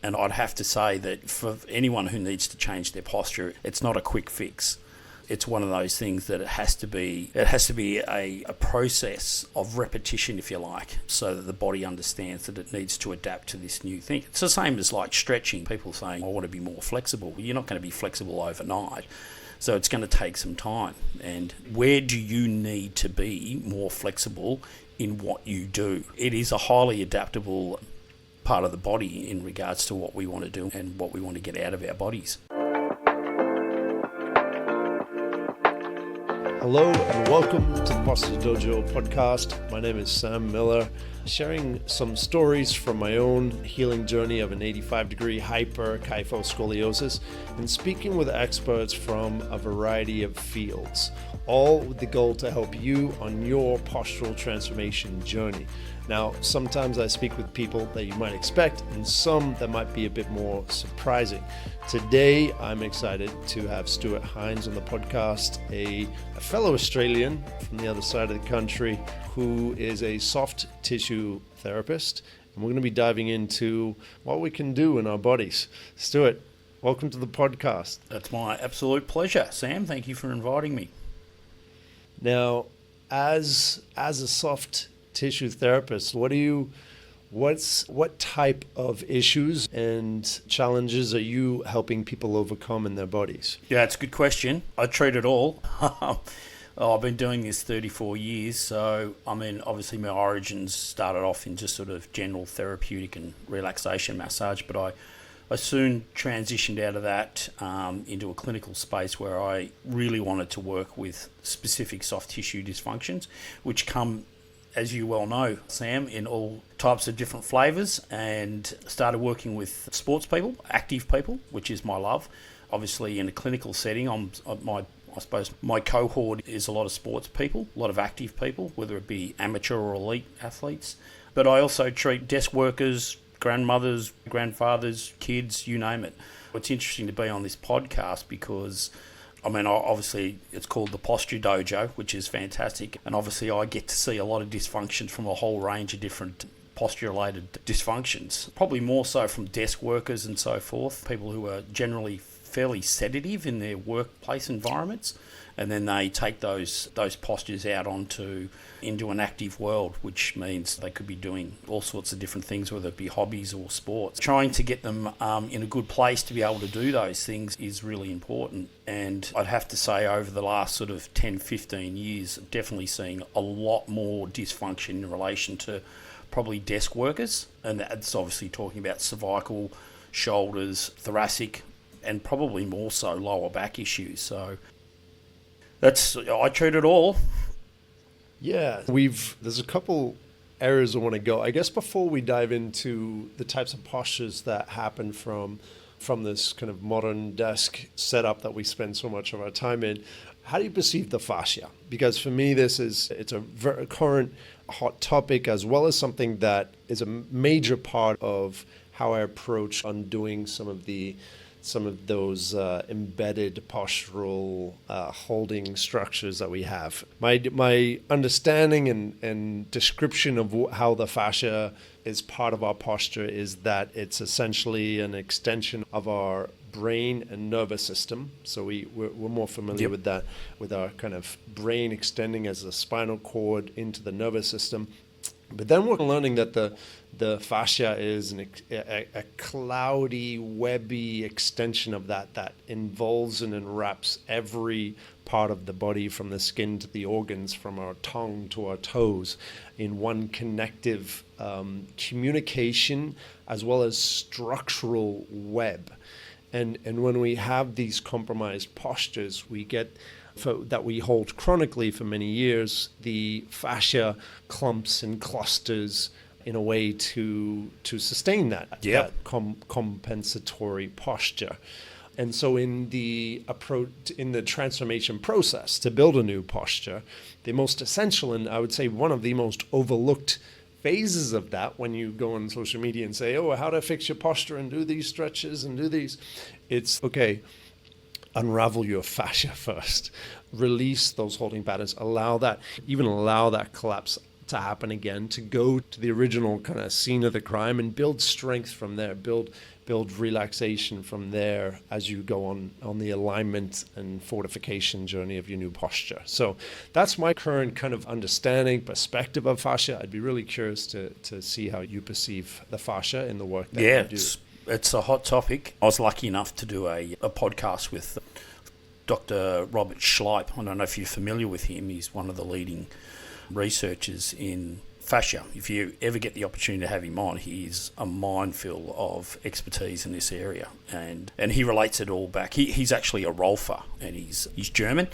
And I'd have to say that for anyone who needs to change their posture, it's not a quick fix. It's one of those things that it has to be a process of repetition, if you like, so that the body understands that it needs to adapt to this new thing. It's the same as like stretching. People saying, I want to be more flexible. Well, you're not going to be flexible overnight. So it's going to take some time. And where do you need to be more flexible in what you do? It is a highly adaptable part of the body in regards to what we want to do and what we want to get out of our bodies. Hello and welcome to the Posture Dojo Podcast. My name is Sam Miller, sharing some stories from my own healing journey of an 85-degree hyperkyphoscoliosis and speaking with experts from a variety of fields, all with the goal to help you on your postural transformation journey. Now, sometimes I speak with people that you might expect and some that might be a bit more surprising. Today, I'm excited to have Stuart Hinds on the podcast, a fellow Australian from the other side of the country who is a soft tissue therapist. And we're going to be diving into what we can do in our bodies. Stuart, welcome to the podcast. That's my absolute pleasure, Sam. Thank you for inviting me. Now, as a soft tissue therapist, what type of issues and challenges are you helping people overcome in their bodies? Yeah, it's a good question. I treat it all. I've been doing this 34 years, so I mean, obviously my origins started off in just sort of general therapeutic and relaxation massage, but I soon transitioned out of that into a clinical space where I really wanted to work with specific soft tissue dysfunctions, which come, as you well know, Sam, in all types of different flavours, and started working with sports people, active people, which is my love. Obviously, in a clinical setting, I suppose my cohort is a lot of sports people, a lot of active people, whether it be amateur or elite athletes. But I also treat desk workers, grandmothers, grandfathers, kids, you name it. It's interesting to be on this podcast because obviously it's called the Posture Dojo, which is fantastic. And obviously I get to see a lot of dysfunctions from a whole range of different posture-related dysfunctions. Probably more so from desk workers and so forth, people who are generally fairly sedative in their workplace environments. And then they take those postures out into an active world, which means they could be doing all sorts of different things, whether it be hobbies or sports. Trying to get them in a good place to be able to do those things is really important. And I'd have to say over the last sort of 10, 15 years, I've definitely seen a lot more dysfunction in relation to probably desk workers. And that's obviously talking about cervical, shoulders, thoracic, and probably more so lower back issues. So I treat it all. Yeah, there's a couple areas I want to go. I guess before we dive into the types of postures that happen from this kind of modern desk setup that we spend so much of our time in, how do you perceive the fascia? Because for me, it's a very current hot topic, as well as something that is a major part of how I approach undoing some of those embedded postural holding structures that we have. My understanding and description of how the fascia is part of our posture is that it's essentially an extension of our brain and nervous system. So we're more familiar with that, with our kind of brain extending as a spinal cord into the nervous system. But then we're learning that the fascia is a cloudy, webby extension of that involves and enwraps every part of the body, from the skin to the organs, from our tongue to our toes, in one connective communication as well as structural web. And when we have these compromised postures, we get that we hold chronically for many years, the fascia clumps and clusters in a way to sustain that compensatory posture. And so in the transformation process to build a new posture, the most essential, and I would say one of the most overlooked phases of that, when you go on social media and say, how to fix your posture and do these stretches and do these, it's okay. Unravel your fascia first, release those holding patterns, allow that collapse to happen again, to go to the original kind of scene of the crime and build strength from there, build build relaxation from there as you go on the alignment and fortification journey of your new posture. So that's my current kind of understanding, perspective of fascia. I'd be really curious to see how you perceive the fascia in the work that you do. It's a hot topic. I was lucky enough to do a podcast with Dr. Robert Schleip. I don't know if you're familiar with him. He's one of the leading researchers in fascia. If you ever get the opportunity to have him on, he's a minefield of expertise in this area, and he relates it all back. He's actually a Rolfer, and he's German,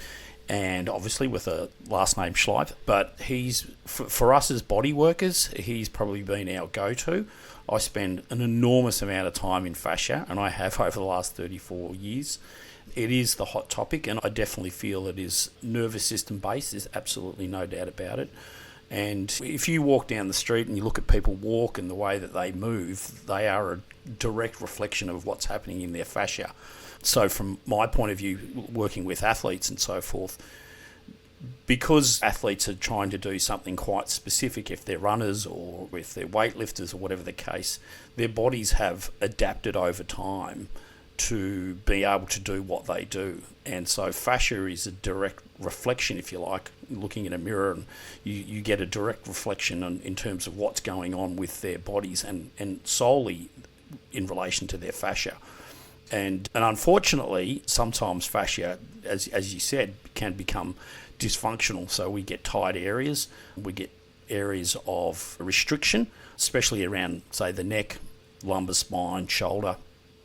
and obviously with a last name Schleip, but he's for us as body workers, he's probably been our go-to. I spend an enormous amount of time in fascia, and I have over the last 34 years. It is the hot topic, and I definitely feel it is nervous system based. There's absolutely no doubt about it. And if you walk down the street and you look at people walk and the way that they move, they are a direct reflection of what's happening in their fascia. So from my point of view, working with athletes and so forth, because athletes are trying to do something quite specific, if they're runners or if they're weightlifters or whatever the case, their bodies have adapted over time to be able to do what they do. And so fascia is a direct reflection, if you like, looking in a mirror, and you get a direct reflection in terms of what's going on with their bodies and solely in relation to their fascia. And unfortunately, sometimes fascia, as you said, can become dysfunctional. So we get tight areas, we get areas of restriction, especially around, say, the neck, lumbar spine, shoulder,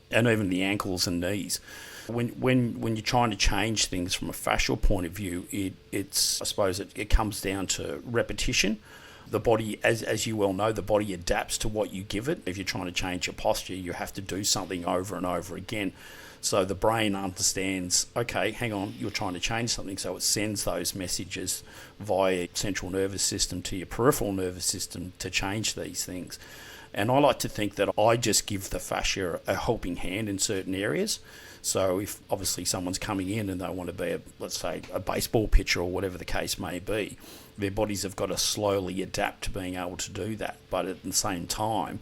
and even the ankles and knees. When you're trying to change things from a fascial point of view, it's I suppose it comes down to repetition. The body, as you well know, the body adapts to what you give it. If you're trying to change your posture, you have to do something over and over again. So the brain understands, okay, hang on, you're trying to change something. So it sends those messages via central nervous system to your peripheral nervous system to change these things. And I like to think that I just give the fascia a helping hand in certain areas. So if obviously someone's coming in and they want to be, let's say, a baseball pitcher or whatever the case may be, their bodies have got to slowly adapt to being able to do that. But at the same time,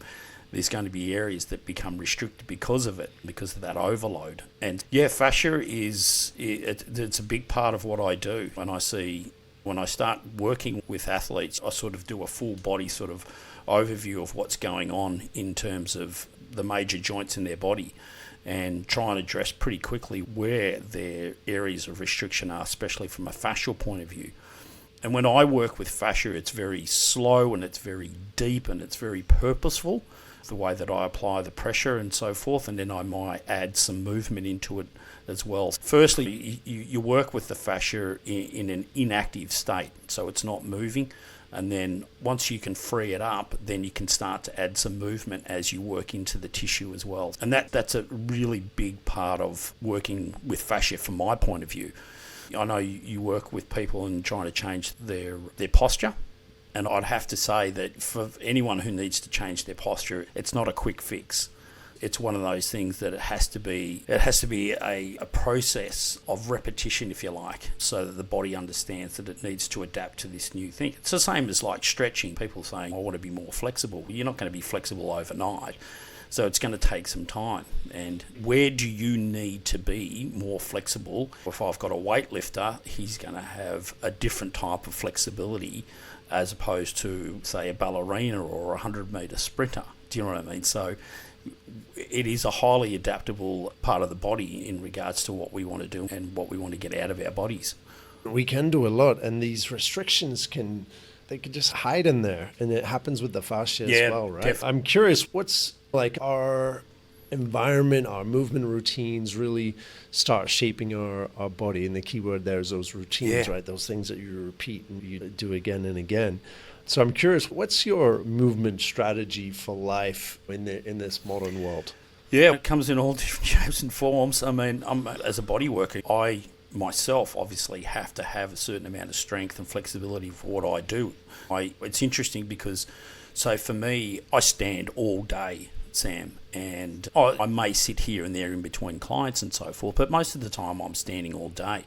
there's going to be areas that become restricted because of it, because of that overload. And yeah, fascia it's a big part of what I do. When I start working with athletes, I sort of do a full body sort of overview of what's going on in terms of the major joints in their body, and try and address pretty quickly where their areas of restriction are, especially from a fascial point of view. And when I work with fascia, it's very slow and it's very deep and it's very purposeful, the way that I apply the pressure and so forth, and then I might add some movement into it as well. Firstly, you work with the fascia in an inactive state, so it's not moving. And then once you can free it up, then you can start to add some movement as you work into the tissue as well. And that's a really big part of working with fascia from my point of view. I know you work with people and trying to change their posture. And I'd have to say that for anyone who needs to change their posture, it's not a quick fix. It's one of those things that it has to be a process of repetition, if you like, so that the body understands that it needs to adapt to this new thing. It's the same as like stretching. People saying, I want to be more flexible. You're not going to be flexible overnight. So it's going to take some time. And where do you need to be more flexible? If I've got a weightlifter, he's going to have a different type of flexibility as opposed to, say, a ballerina or a 100-metre sprinter. Do you know what I mean? So it is a highly adaptable part of the body in regards to what we want to do and what we want to get out of our bodies. We can do a lot, and these restrictions can just hide in there, and it happens with the fascia as well, right? I'm curious, what's like our environment, our movement routines really start shaping our body, and the key word there is those routines, right? Those things that you repeat and you do again and again. So I'm curious, what's your movement strategy for life in this modern world? Yeah, it comes in all different shapes and forms. I mean, as a body worker, I myself obviously have to have a certain amount of strength and flexibility for what I do. It's interesting because, so for me, I stand all day, Sam, and I may sit here and there in between clients and so forth, but most of the time I'm standing all day.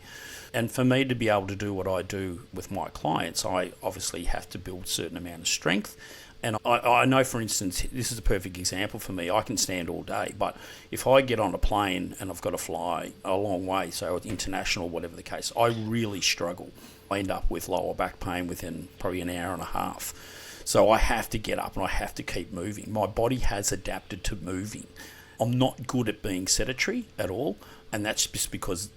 And for me to be able to do what I do with my clients, I obviously have to build a certain amount of strength. And I know, for instance, this is a perfect example for me. I can stand all day, but if I get on a plane and I've got to fly a long way, so international, whatever the case, I really struggle. I end up with lower back pain within probably an hour and a half. So I have to get up and I have to keep moving. My body has adapted to moving. I'm not good at being sedentary at all, and that's just because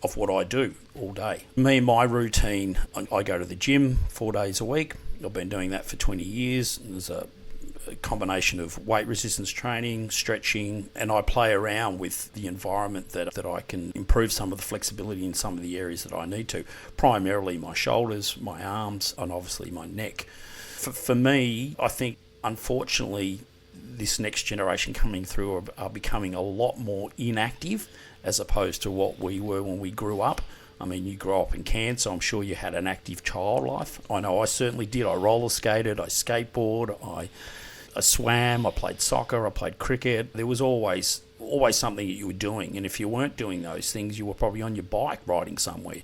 of what I do all day. Me, my routine, I go to the gym 4 days a week. I've been doing that for 20 years. There's a combination of weight resistance training, stretching, and I play around with the environment that I can improve some of the flexibility in some of the areas that I need to, primarily my shoulders, my arms, and obviously my neck. For me, I think, unfortunately, this next generation coming through are becoming a lot more inactive as opposed to what we were when we grew up. I mean, you grew up in Cairns, so I'm sure you had an active child life. I know I certainly did. I roller skated, I skateboard, I swam, I played soccer, I played cricket. There was always something that you were doing. And if you weren't doing those things, you were probably on your bike riding somewhere.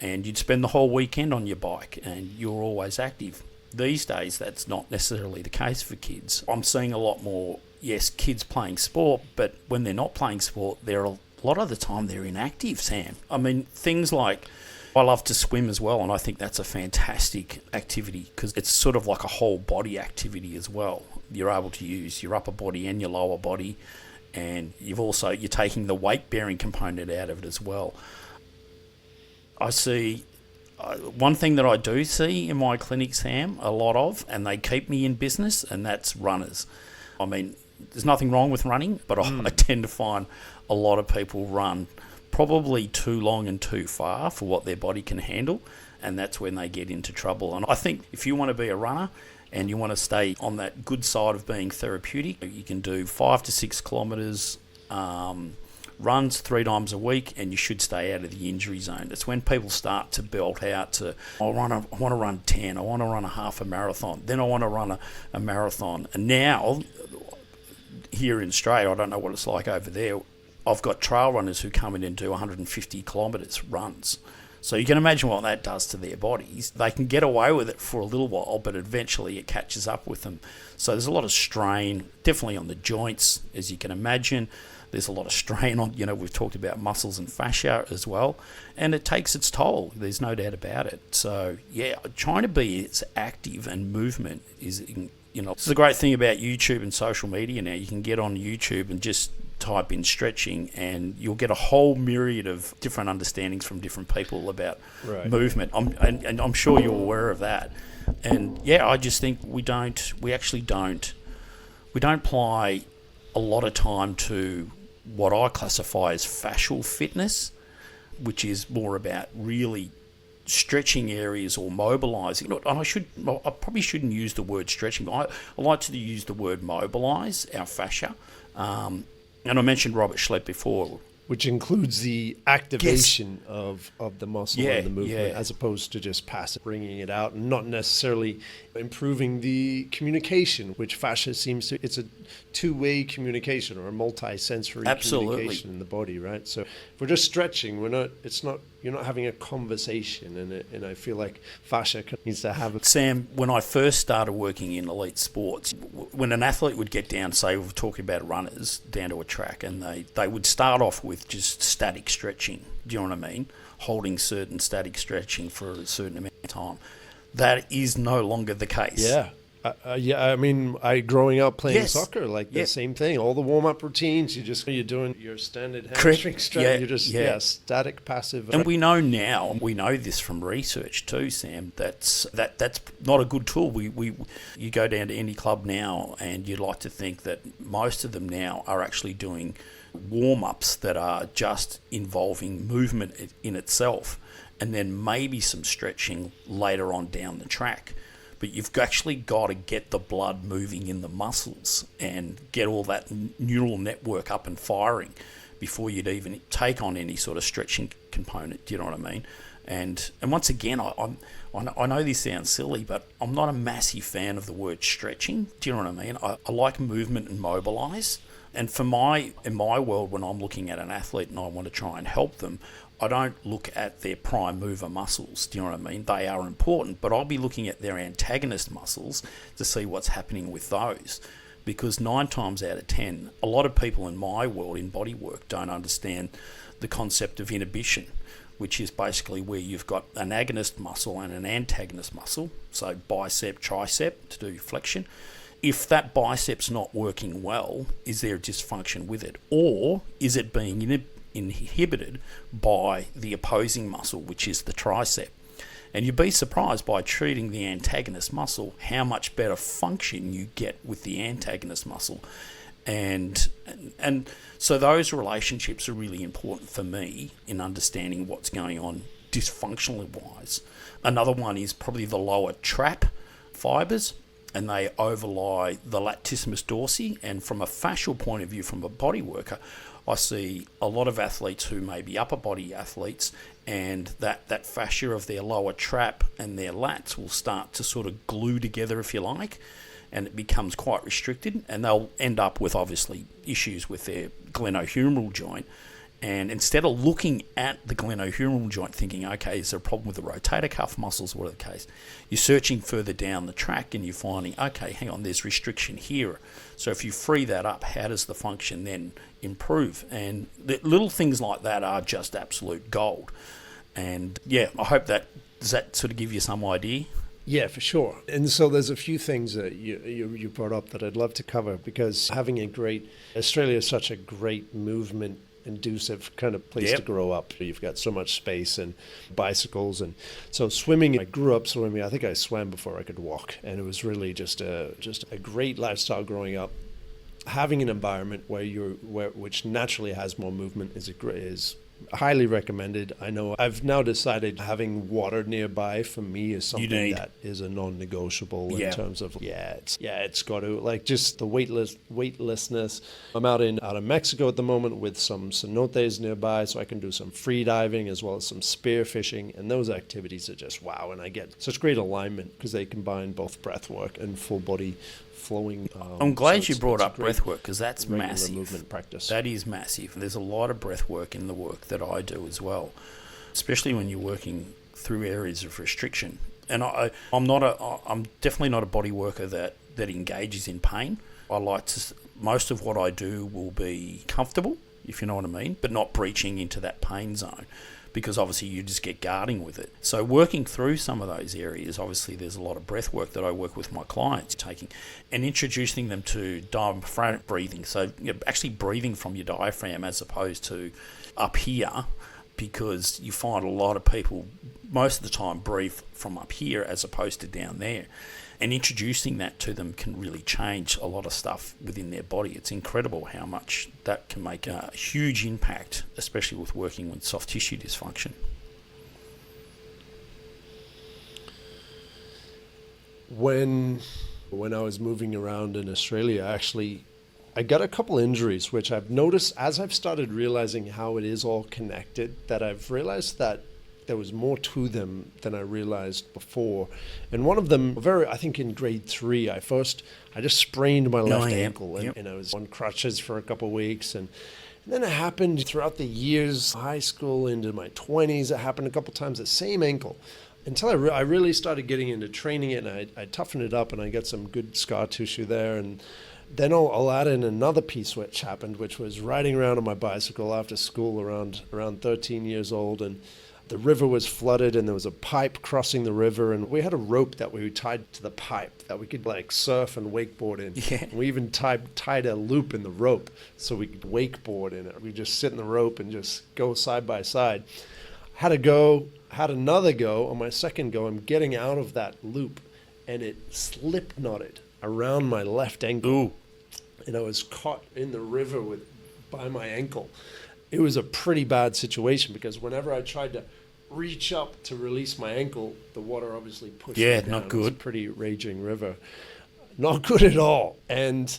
And you'd spend the whole weekend on your bike and you were always active. These days, that's not necessarily the case for kids. I'm seeing a lot more, yes, kids playing sport, but when they're not playing sport, a lot of the time they're inactive, Sam. I mean, things like, I love to swim as well, and I think that's a fantastic activity because it's sort of like a whole body activity as well. You're able to use your upper body and your lower body, and you're taking the weight bearing component out of it as well. I see one thing that I do see in my clinic, Sam, a lot of, and they keep me in business, and that's runners. I mean, there's nothing wrong with running, but I tend to find a lot of people run probably too long and too far for what their body can handle, and that's when they get into trouble. And I think if you want to be a runner and you want to stay on that good side of being therapeutic, you can do 5 to 6 kilometres runs 3 times a week, and you should stay out of the injury zone. It's when people start to belt out to, I want to run 10, I want to run a half a marathon, then I want to run a marathon. And now, here in Australia, I don't know what it's like over there, I've got trail runners who come in and do 150 kilometres runs. So you can imagine what that does to their bodies. They can get away with it for a little while, but eventually it catches up with them. So there's a lot of strain, definitely on the joints, as you can imagine. There's a lot of strain on, we've talked about muscles and fascia as well, and it takes its toll. There's no doubt about it. So, yeah, trying to be as active and movement is, this is the great thing about YouTube and social media now. You can get on YouTube and just type in stretching and you'll get a whole myriad of different understandings from different people about movement. And I'm sure you're aware of that. And, yeah, I just think we don't apply a lot of time to what I classify as fascial fitness, which is more about really stretching areas or mobilising. I probably shouldn't use the word stretching. I like to use the word mobilise our fascia. And I mentioned Robert Schlepp before. Which includes the activation of the muscle and the movement, as opposed to just passive bringing it out, and not necessarily improving the communication, which fascia seems to, it's a two-way communication or a multi-sensory communication in the body, right? So if we're just stretching, you're not having a conversation, and I feel like fascia needs to have it. Sam, when I first started working in elite sports, when an athlete would get down, say we're talking about runners, down to a track, and they would start off with just static stretching, do you know what I mean? Holding certain static stretching for a certain amount of time. That is no longer the case. Yeah. I mean, growing up playing soccer, the same thing. All the warm-up routines, you're doing your standard hamstring stretch. You're just static, passive. And we know this from research too, Sam. That's not a good tool. You go down to any club now, and you'd like to think that most of them now are actually doing warm-ups that are just involving movement in itself, and then maybe some stretching later on down the track. But you've actually got to get the blood moving in the muscles and get all that neural network up and firing before you'd even take on any sort of stretching component. Do you know what I mean? And once again, I know this sounds silly, but I'm not a massive fan of the word stretching. Do you know what I mean? I like movement and mobilise. And in my world, when I'm looking at an athlete and I want to try and help them, I don't look at their prime mover muscles. Do you know what I mean? They are important, but I'll be looking at their antagonist muscles to see what's happening with those. Because 9 times out of 10, a lot of people in my world, in bodywork, don't understand the concept of inhibition, which is basically where you've got an agonist muscle and an antagonist muscle, so bicep, tricep to do flexion. If that bicep's not working well, is there a dysfunction with it? Or is it being inhibited by the opposing muscle, which is the tricep? And you'd be surprised by treating the antagonist muscle how much better function you get with the antagonist muscle. And so those relationships are really important for me in understanding what's going on dysfunctionally wise. Another one is probably the lower trap fibers, and they overlie the latissimus dorsi. And from a fascial point of view, from a body worker, I see a lot of athletes who may be upper body athletes, and that fascia of their lower trap and their lats will start to sort of glue together, if you like, and it becomes quite restricted, and they'll end up with obviously issues with their glenohumeral joint. And instead of looking at the glenohumeral joint thinking, okay, is there a problem with the rotator cuff muscles, whatever the case, you're searching further down the track and you're finding, okay, hang on, there's restriction here. So if you free that up, how does the function then improve? And the little things like that are just absolute gold. And yeah, I hope does that sort of give you some idea? Yeah, for sure. And so there's a few things that you brought up that I'd love to cover, because Australia is such a great movement inducive kind of place to grow up. You've got so much space and bicycles, and so swimming. I grew up swimming. I think I swam before I could walk, and it was really just a great lifestyle growing up. Having an environment which naturally has more movement is highly recommended. I know I've now decided having water nearby for me is something that is a non-negotiable in terms of it's got to, like, just the weightlessness. I'm out of Mexico at the moment with some cenotes nearby, so I can do some free diving as well as some spear fishing, and those activities are just wow, and I get such great alignment because they combine both breath work and full body flowing. I'm glad you brought up breath work, because that's massive. Movement practice. That is massive. There's a lot of breath work in the work that I do as well, especially when you're working through areas of restriction. And I'm definitely not a body worker that engages in pain. I like to, most of what I do will be comfortable, if you know what I mean, but not breaching into that pain zone, because obviously you just get guarding with it. So working through some of those areas, obviously there's a lot of breath work that I work with my clients taking and introducing them to diaphragmatic breathing. So actually breathing from your diaphragm as opposed to up here, because you find a lot of people most of the time breathe from up here as opposed to down there. And introducing that to them can really change a lot of stuff within their body. It's incredible how much that can make a huge impact, especially with working with soft tissue dysfunction. When I was moving around in Australia, actually, I got a couple injuries, which I've noticed as I've started realizing how it is all connected, that I've realized that there was more to them than I realized before. And one of them, I think in grade 3, I just sprained my left ankle, and I was on crutches for a couple of weeks. And then it happened throughout the years, high school into my 20s. It happened a couple of times, the same ankle, until I really started getting into training it, and I toughened it up, and I got some good scar tissue there. And then I'll add in another piece which happened, which was riding around on my bicycle after school around 13 years old, and the river was flooded, and there was a pipe crossing the river, and we had a rope that we tied to the pipe that we could like surf and wakeboard in. Yeah. We even tied a loop in the rope so we could wakeboard in it. We just sit in the rope and just go side by side. Had another go. On my second go, I'm getting out of that loop, and it slip knotted around my left ankle. Ooh. And I was caught in the river by my ankle. It was a pretty bad situation, because whenever I tried to reach up to release my ankle, the water obviously pushed me down. Not good. It was a pretty raging river. Not good at all. And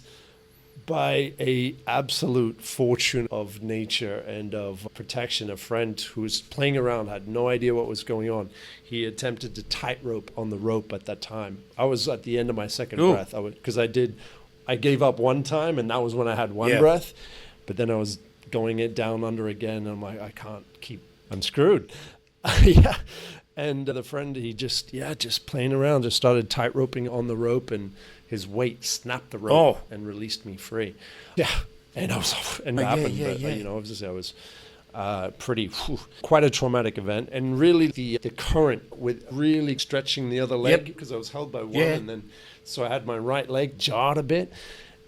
by a absolute fortune of nature and of protection, a friend who was playing around, had no idea what was going on. He attempted to tightrope on the rope at that time. I was at the end of my second breath, because I did I gave up one time, and that was when I had one breath. But then I was going it down under again. And I'm like, I can't keep, I'm screwed. Yeah. And the friend, he just playing around, just started tight roping on the rope, and his weight snapped the rope and released me free. Yeah. And I was, and it happened. But, you know, obviously I was quite a traumatic event. And really the current with really stretching the other leg, because I was held by one, and then, so I had my right leg jarred a bit.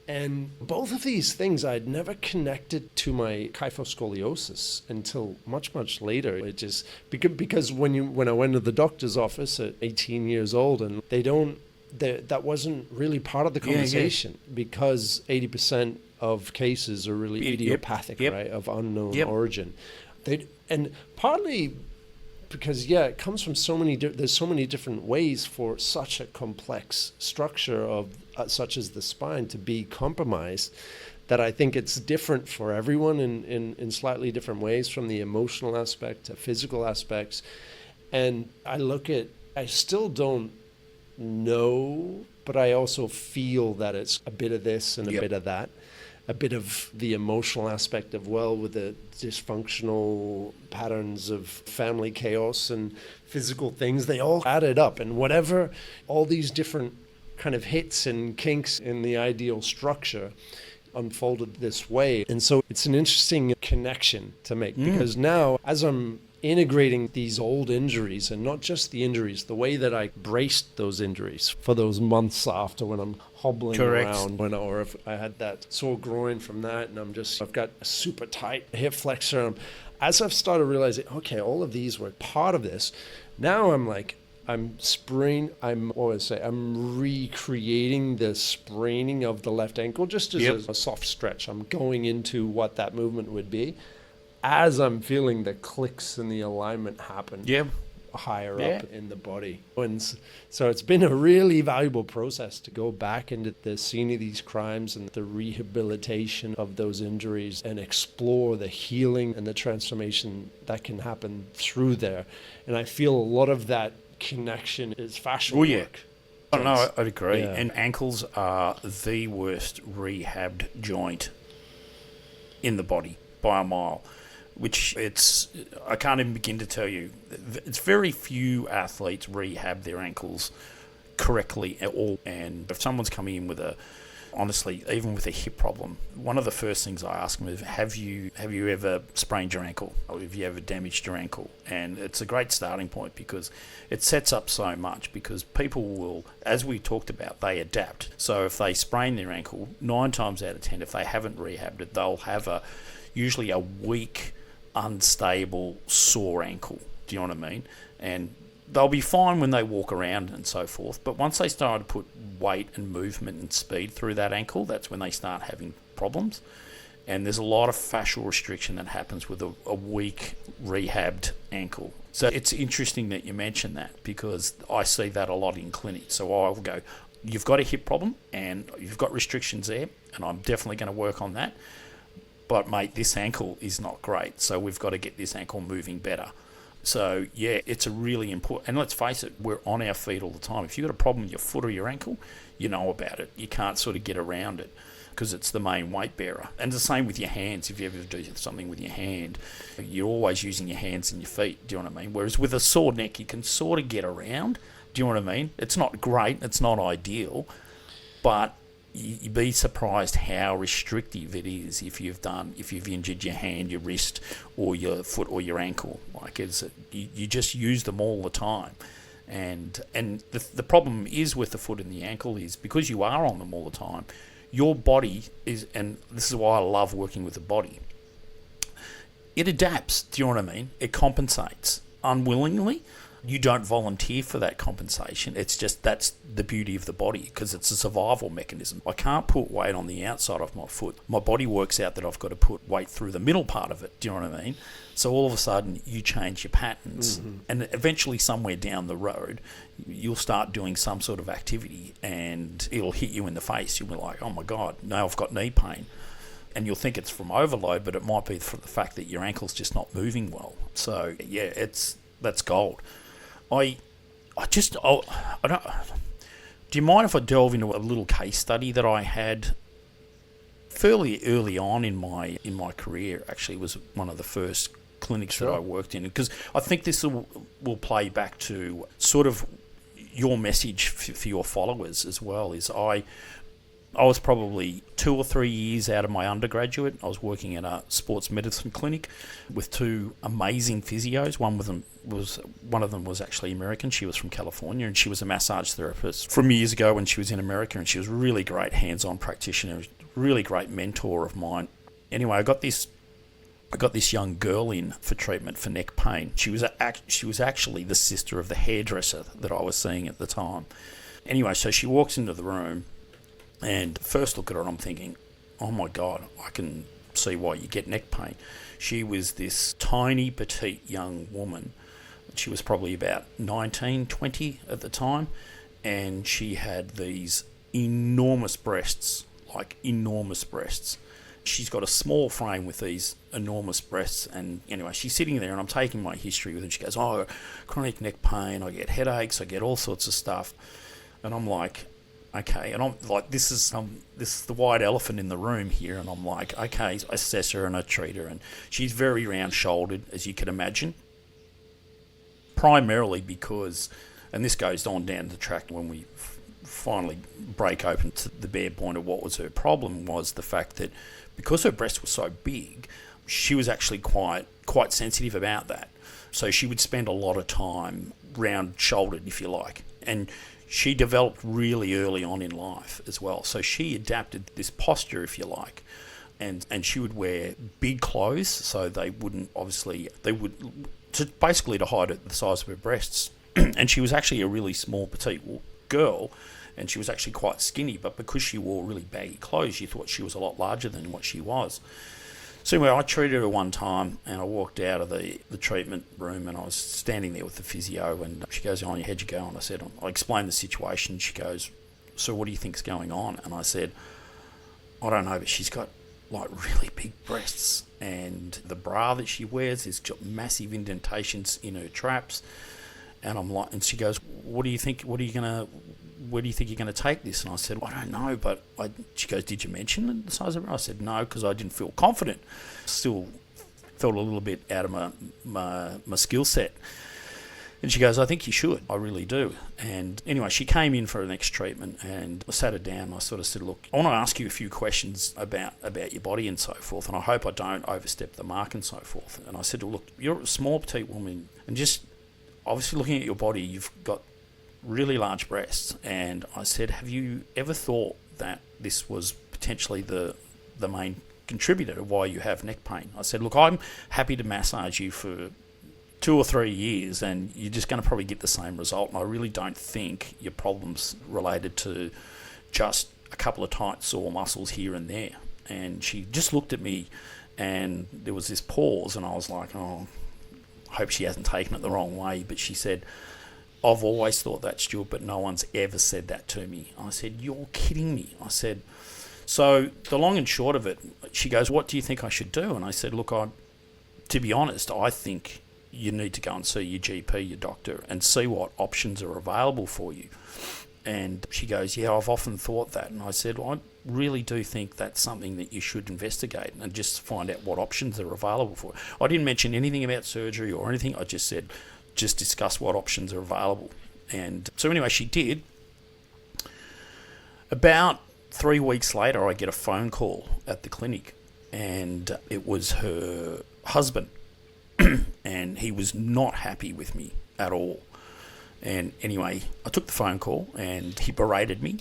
And both of these things I'd never connected to my kyphoscoliosis until much, much later. It just, because when I went to the doctor's office at 18 years old, and that wasn't really part of the conversation, because 80% of cases are really idiopathic, right, of unknown origin. And partly because, it comes from there's so many different ways for such a complex structure of such as the spine to be compromised, that I think it's different for everyone in slightly different ways, from the emotional aspect to physical aspects. And I still don't know, but I also feel that it's a bit of this and a bit of that. A bit of the emotional aspect of, with the dysfunctional patterns of family chaos and physical things, they all added up. And whatever, all these different kind of hits and kinks in the ideal structure unfolded this way. And so it's an interesting connection to make, because now, as I'm integrating these old injuries, and not just the injuries, the way that I braced those injuries for those months after, when I'm hobbling around, or if I had that sore groin from that, and I've got a super tight hip flexor. As I've started realizing, okay, all of these were part of this, now I'm recreating the spraining of the left ankle, just as a soft stretch. I'm going into what that movement would be, as I'm feeling the clicks and the alignment happen higher up in the body. And so it's been a really valuable process to go back into the scene of these crimes and the rehabilitation of those injuries, and explore the healing and the transformation that can happen through there. And I feel a lot of that connection is fascial work. I don't know, I'd agree. Yeah. And ankles are the worst rehabbed joint in the body by a mile, which I can't even begin to tell you. It's very few athletes rehab their ankles correctly at all. And if someone's coming in with honestly, even with a hip problem, one of the first things I ask them is, have you ever sprained your ankle, or have you ever damaged your ankle? And it's a great starting point, because it sets up so much, because people will, as we talked about, they adapt. So if they sprain their ankle, 9 times out of 10, if they haven't rehabbed it, they'll have usually a weak, unstable, sore ankle. Do you know what I mean? And they'll be fine when they walk around and so forth, but once they start to put weight and movement and speed through that ankle, that's when they start having problems. And there's a lot of fascial restriction that happens with a weak, rehabbed ankle. So it's interesting that you mention that, because I see that a lot in clinics. So I'll go, you've got a hip problem and you've got restrictions there, and I'm definitely going to work on that. But mate, this ankle is not great, so we've got to get this ankle moving better. So it's a really important, and let's face it, we're on our feet all the time. If you've got a problem with your foot or your ankle, you know about it. You can't sort of get around it, because it's the main weight bearer. And the same with your hands. If you ever do something with your hand, you're always using your hands and your feet. Do you know what I mean? Whereas with a sore neck, you can sort of get around. Do you know what I mean? It's not great. It's not ideal, but you'd be surprised how restrictive it is if you've injured your hand, your wrist, or your foot or your ankle. Like you just use them all the time. And the problem is with the foot and the ankle is, because you are on them all the time, your body is, and this is why I love working with the body, it adapts. Do you know what I mean? It compensates unwillingly. You don't volunteer for that compensation. It's just, that's the beauty of the body, because it's a survival mechanism. I can't put weight on the outside of my foot. My body works out that I've got to put weight through the middle part of it. Do you know what I mean? So all of a sudden you change your patterns, and eventually somewhere down the road you'll start doing some sort of activity and it'll hit you in the face. You'll be like, oh my God, now I've got knee pain. And you'll think it's from overload, but it might be for the fact that your ankle's just not moving well. So that's gold. I Do you mind if I delve into a little case study that I had fairly early on in my career? Actually, it was one of the first clinics that I worked in, because I think this will play back to sort of your message for your followers as well. Is I was probably 2 or 3 years out of my undergraduate. I was working at a sports medicine clinic with 2 amazing physios. One of them was actually American. She was from California, and she was a massage therapist from years ago when she was in America, and she was a really great hands-on practitioner, really great mentor of mine. Anyway, I got this young girl in for treatment for neck pain. She was actually the sister of the hairdresser that I was seeing at the time. Anyway, so she walks into the room, and first look at her, I'm thinking, oh my God, I can see why you get neck pain. She was this tiny, petite young woman. She was probably about 19, 20 at the time, and she had these enormous breasts, like enormous breasts. She's got a small frame with these enormous breasts, and anyway, she's sitting there, and I'm taking my history with her, and she goes, oh, chronic neck pain, I get headaches, I get all sorts of stuff. And I'm like, okay, and I'm like, this is the white elephant in the room here, and I'm like, okay, I assess her and I treat her, and she's very round-shouldered, as you can imagine, primarily because, and this goes on down the track when we finally break open to the bare point of what was her problem, was the fact that because her breasts were so big, she was actually quite sensitive about that. So she would spend a lot of time round-shouldered, if you like, and she developed really early on in life as well. So she adapted this posture, if you like, and she would wear big clothes, so they would basically to hide the size of her breasts. And she was actually a really small, petite girl, and she was actually quite skinny, but because she wore really baggy clothes, you thought she was a lot larger than what she was. So anyway, I treated her one time, and I walked out of the treatment room, and I was standing there with the physio, and she goes, "On your head you go." And I explained the situation. She goes, "So what do you think's going on?" And I said, "I don't know, but she's got like really big breasts, and the bra that she wears has got massive indentations in her traps." And I'm like, and she goes, "What do you think? Where do you think you're going to take this?" And I said, "I don't know, but she goes, "Did you mention the size of her?" I said, "No, because I didn't feel confident. Still felt a little bit out of my skill set." And she goes, "I think you should. I really do." And anyway, she came in for the next treatment, and I sat her down, and I sort of said, "Look, I want to ask you a few questions about your body and so forth, and I hope I don't overstep the mark and so forth." And I said, "Well, look, you're a small, petite woman, and just obviously looking at your body, you've got really large breasts." And I said, "Have you ever thought that this was potentially the main contributor to why you have neck pain?" I said, "Look, I'm happy to massage you for 2 or 3 years, and you're just going to probably get the same result. And I really don't think your problem's related to just a couple of tight sore muscles here and there." And she just looked at me, and there was this pause, and I was like, oh, I hope she hasn't taken it the wrong way. But she said, "I've always thought that, Stuart, but no one's ever said that to me." I said, "You're kidding me." I said, so the long and short of it, she goes, "What do you think I should do?" And I said, "Look, to be honest, I think you need to go and see your GP, your doctor, and see what options are available for you." And she goes, "Yeah, I've often thought that." And I said, "Well, I really do think that's something that you should investigate and just find out what options are available for you." I didn't mention anything about surgery or anything. I just said, just discuss what options are available. And so anyway, she did. About 3 weeks later, I get a phone call at the clinic, and it was her husband. And he was not happy with me at all. And anyway, I took the phone call, and he berated me,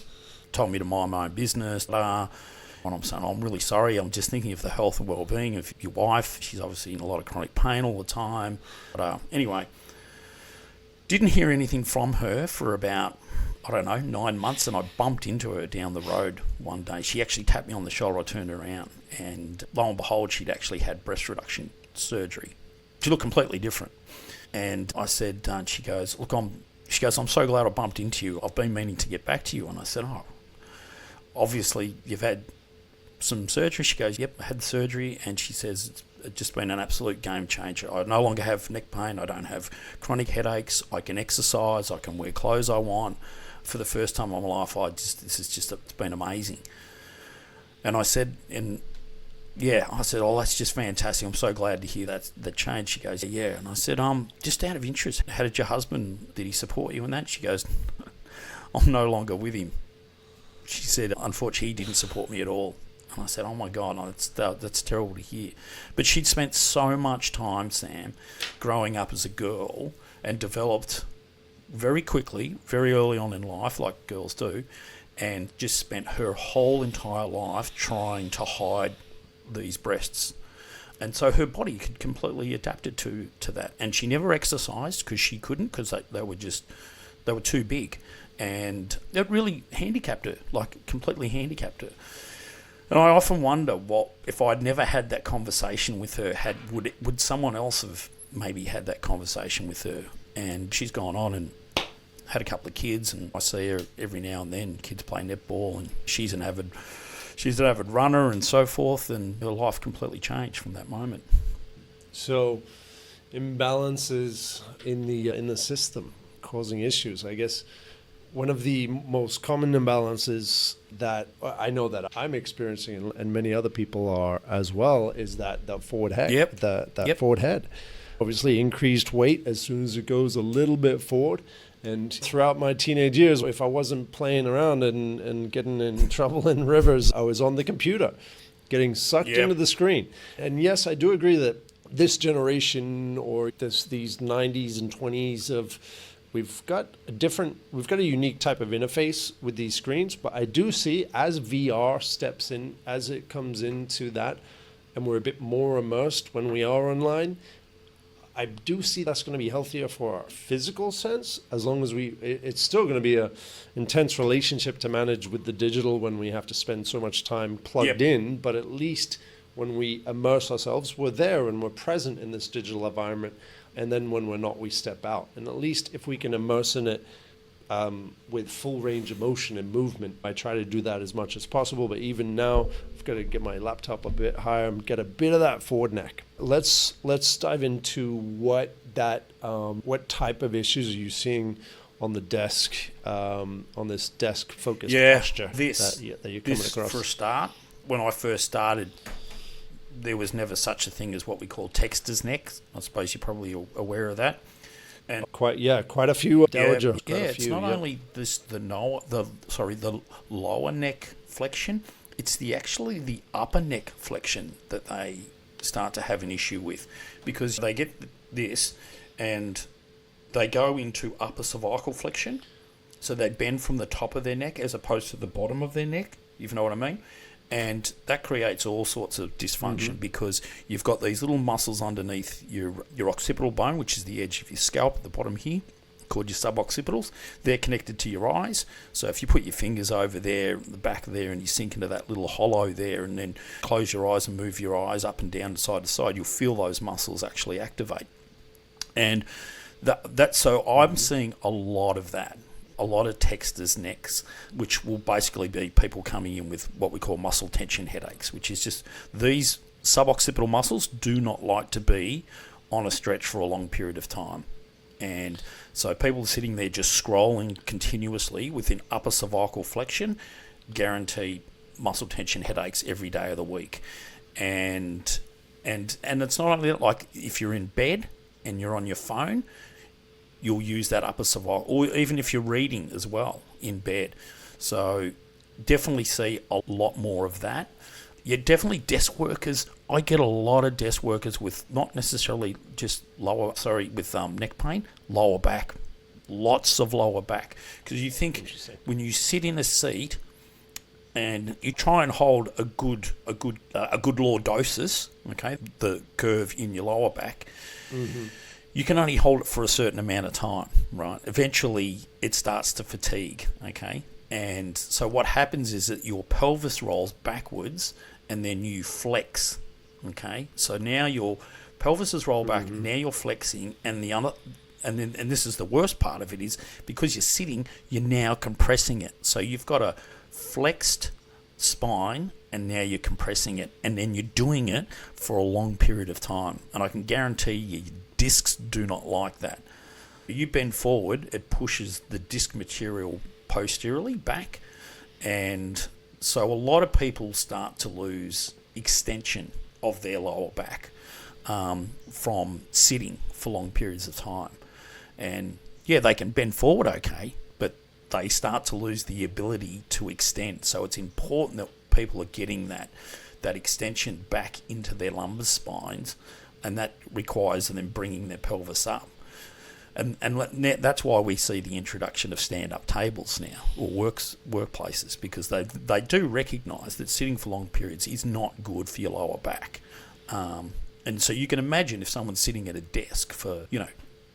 told me to mind my own business. And I'm saying, "I'm really sorry. I'm just thinking of the health and well-being of your wife. She's obviously in a lot of chronic pain all the time." But anyway, didn't hear anything from her for about, 9 months, and I bumped into her down the road one day. She actually tapped me on the shoulder. I turned around, and lo and behold, she'd actually had breast reduction surgery. She looked completely different. And I said, she goes, "Look, I'm so glad I bumped into you. I've been meaning to get back to you." And I said, "Oh, obviously you've had some surgery." She goes, "Yep, I had the surgery." And she says, "It's just been an absolute game changer. I no longer have neck pain. I don't have chronic headaches. I can exercise. I can wear clothes I want. for the first time in my life, it's been amazing. And I said, oh, that's just fantastic. I'm so glad to hear the change. She goes, yeah. And I said, just out of interest, how did your husband, did he support you in that? She goes, I'm no longer with him. She said, unfortunately, he didn't support me at all. And I said, oh my God, no, that's terrible to hear. But she'd spent so much time, Sam, growing up as a girl and developed very quickly, very early on in life, like girls do, and just spent her whole entire life trying to hide these breasts. And so her body had completely adapted to that. And she never exercised because she couldn't, because they were too big. And it really handicapped her, like completely handicapped her. And I often wonder what if I'd never had that conversation with her, would someone else have maybe had that conversation with her? And she's gone on and had a couple of kids, and I see her every now and then. Kids play netball, and she's an avid runner and so forth. And her life completely changed from that moment. So, imbalances in the system causing issues, I guess. One of the most common imbalances that I know that I'm experiencing, and many other people are as well, is that forward head. Yep. Forward head. Obviously, increased weight as soon as it goes a little bit forward. And throughout my teenage years, if I wasn't playing around and getting in trouble in rivers, I was on the computer, getting sucked into the screen. And yes, I do agree that this generation, or these 90s and 20s we've got a unique type of interface with these screens, but I do see as VR steps in, as it comes into that, and we're a bit more immersed when we are online, I do see that's going to be healthier for our physical sense, as long as it's still going to be a intense relationship to manage with the digital when we have to spend so much time plugged in, but at least when we immerse ourselves, we're there and we're present in this digital environment. And then when we're not, we step out. And at least if we can immerse in it with full range of motion and movement, I try to do that as much as possible. But even now, I've got to get my laptop a bit higher and get a bit of that forward neck. Let's dive into what type of issues are you seeing on the desk, on this desk-focused posture that you're coming across? For a start, when I first started, there was never such a thing as what we call texter's neck. I suppose you're probably aware of that. And quite a few. It's not only the lower neck flexion. It's actually the upper neck flexion that they start to have an issue with, because they get this and they go into upper cervical flexion, so they bend from the top of their neck as opposed to the bottom of their neck, if you know what I mean. And that creates all sorts of dysfunction because you've got these little muscles underneath your occipital bone, which is the edge of your scalp at the bottom here, called your suboccipitals. They're connected to your eyes. So if you put your fingers over there, the back there, and you sink into that little hollow there and then close your eyes and move your eyes up and down side to side, you'll feel those muscles actually activate. And so I'm seeing a lot of that. A lot of texters' necks, which will basically be people coming in with what we call muscle tension headaches, which is just these suboccipital muscles do not like to be on a stretch for a long period of time. And so people sitting there just scrolling continuously within upper cervical flexion, guaranteed muscle tension headaches every day of the week. And it's not only that, like if you're in bed and you're on your phone, you'll use that upper cervical, or even if you're reading as well in bed. So definitely see a lot more of that. Yeah, definitely desk workers. I get a lot of desk workers with not necessarily just with neck pain, lower back. Lots of lower back. Because you think when you sit in a seat and you try and hold a good lordosis, okay, the curve in your lower back, you can only hold it for a certain amount of time, right? Eventually, it starts to fatigue, okay? And so what happens is that your pelvis rolls backwards and then you flex, okay? So now your pelvis is rolled back, now you're flexing, and this is the worst part of it, is because you're sitting, you're now compressing it. So you've got a flexed spine and now you're compressing it, and then you're doing it for a long period of time. And I can guarantee you, discs do not like that. You bend forward, it pushes the disc material posteriorly back. And so a lot of people start to lose extension of their lower back from sitting for long periods of time. And yeah, they can bend forward okay, but they start to lose the ability to extend. So it's important that people are getting that extension back into their lumbar spines, and that requires them bringing their pelvis up. And that's why we see the introduction of stand-up tables now, or workplaces, because they do recognise that sitting for long periods is not good for your lower back. And so you can imagine if someone's sitting at a desk for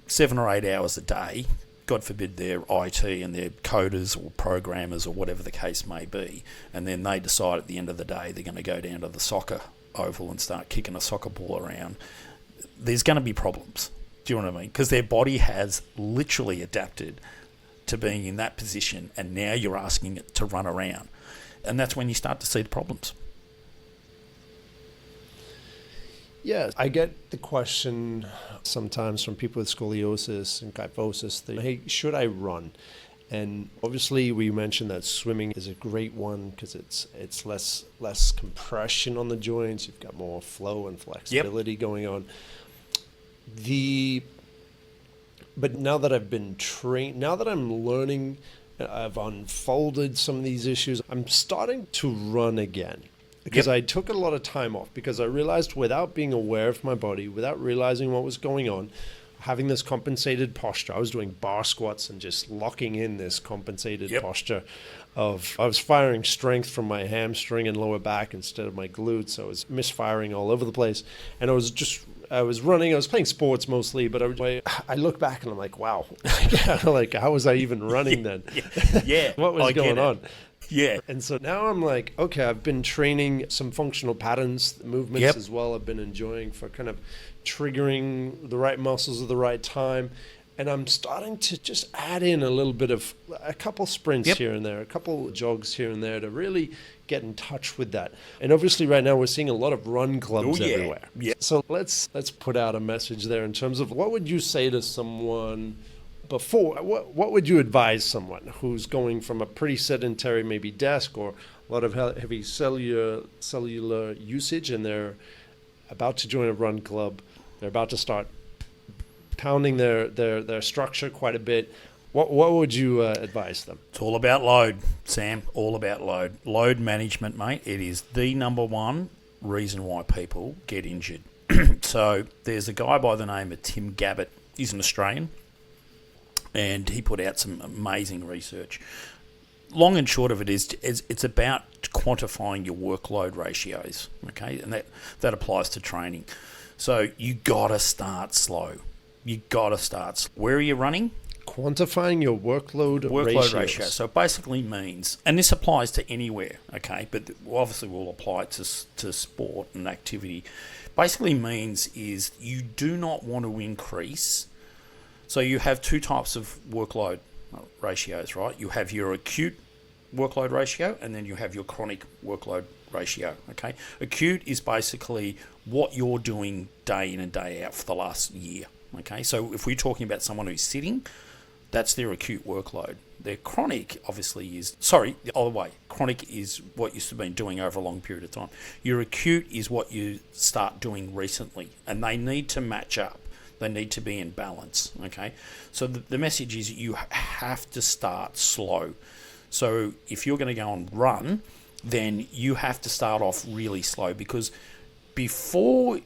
7 or 8 hours a day, God forbid they're IT and they're coders or programmers or whatever the case may be, and then they decide at the end of the day they're going to go down to the soccer oval and start kicking a soccer ball around, there's going to be problems. Do you know what I mean? Because their body has literally adapted to being in that position, and now you're asking it to run around. And that's when you start to see the problems. Yeah, I get the question sometimes from people with scoliosis and kyphosis, hey, should I run? And obviously we mentioned that swimming is a great one because it's less compression on the joints. You've got more flow and flexibility going on. But now that I've been trained, now that I'm learning, I've unfolded some of these issues, I'm starting to run again. Because I took a lot of time off, because I realized without being aware of my body, without realizing what was going on, having this compensated posture, I was doing bar squats and just locking in this compensated posture of, I was firing strength from my hamstring and lower back instead of my glutes. So I was misfiring all over the place. And I was running, I was playing sports mostly, but I look back and I'm like, wow, like how was I even running then? What was going on? Yeah. And so now I'm like, okay, I've been training some functional patterns, movements as well. I've been enjoying for kind of triggering the right muscles at the right time. And I'm starting to just add in a couple sprints here and there, a couple jogs here and there to really get in touch with that. And obviously right now we're seeing a lot of run clubs everywhere. Yeah. So let's put out a message there in terms of what would you say to someone before, what would you advise someone who's going from a pretty sedentary maybe desk or a lot of heavy cellular usage, and they're about to join a run club, they're about to start pounding their structure quite a bit. What would you advise them? It's all about load, Sam. All about load. Load management, mate. It is the number one reason why people get injured. So there's a guy by the name of Tim Gabbett. He's an Australian, and he put out some amazing research. Long and short of it is, it's about quantifying your workload ratios, okay? And that applies to training. So you got to start slow. Where are you running? Quantifying your workload ratio. So it basically means, and this applies to anywhere, okay, but obviously we'll apply it to sport and activity. Basically means is you do not want to increase. So you have two types of workload ratios, right? You have your acute workload ratio, and then you have your chronic workload ratio, okay? Acute is basically what you're doing day in and day out for the last year, okay? So if we're talking about someone who's sitting, that's their acute workload. Their chronic, obviously, the other way. Chronic is what you've been doing over a long period of time. Your acute is what you start doing recently, and they need to match up. They need to be in balance, okay? So the message is you have to start slow. So if you're going to go and run, then you have to start off really slow, because before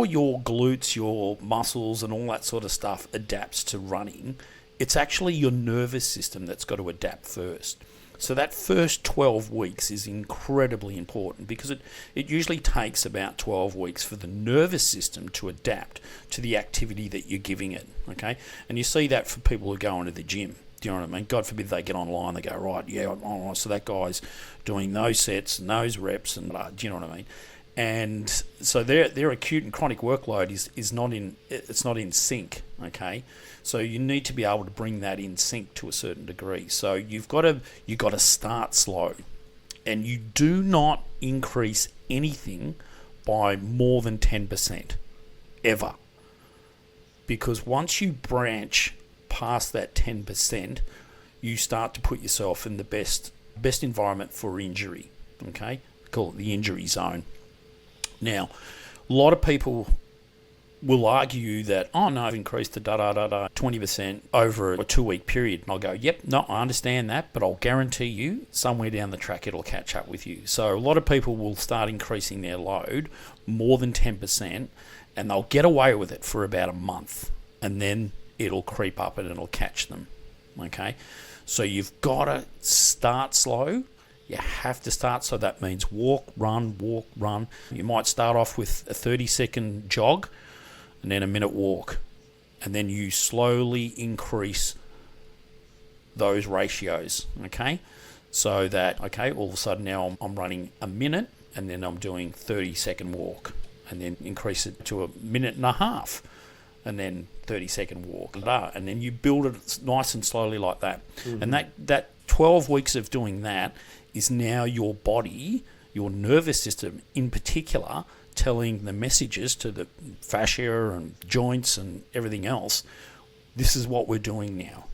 your glutes, your muscles and all that sort of stuff adapts to running, it's actually your nervous system that's got to adapt first. So that first 12 weeks is incredibly important, because it usually takes about 12 weeks for the nervous system to adapt to the activity that you're giving it, okay? And you see that for people who go into the gym. Do you know what I mean? God forbid they get online, they go, right, so that guy's doing those sets and those reps, and do you know what I mean? And so their acute and chronic workload is not in sync, okay? So you need to be able to bring that in sync to a certain degree. So you've got to start slow, and you do not increase anything by more than 10% ever, because once you branch past that 10%, you start to put yourself in the best environment for injury. Okay, call it the injury zone. Now, a lot of people will argue that, oh no, I've increased the 20% over a 2-week period. And I'll go, yep, no, I understand that, but I'll guarantee you somewhere down the track it'll catch up with you. So a lot of people will start increasing their load more than 10%, and they'll get away with it for about a month, and then it'll creep up and it'll catch them. Okay, so you've got to start slow. You have to start, so that means walk, run. You might start off with a 30-second jog and then a minute walk, and then you slowly increase those ratios, okay? So that, okay, all of a sudden now I'm running a minute, and then I'm doing 30-second walk, and then increase it to a minute and a half, and then 30-second walk, and then you build it nice and slowly like that. Mm-hmm. And that 12 weeks of doing that is now your body, your nervous system in particular, telling the messages to the fascia and joints and everything else, this is what we're doing now,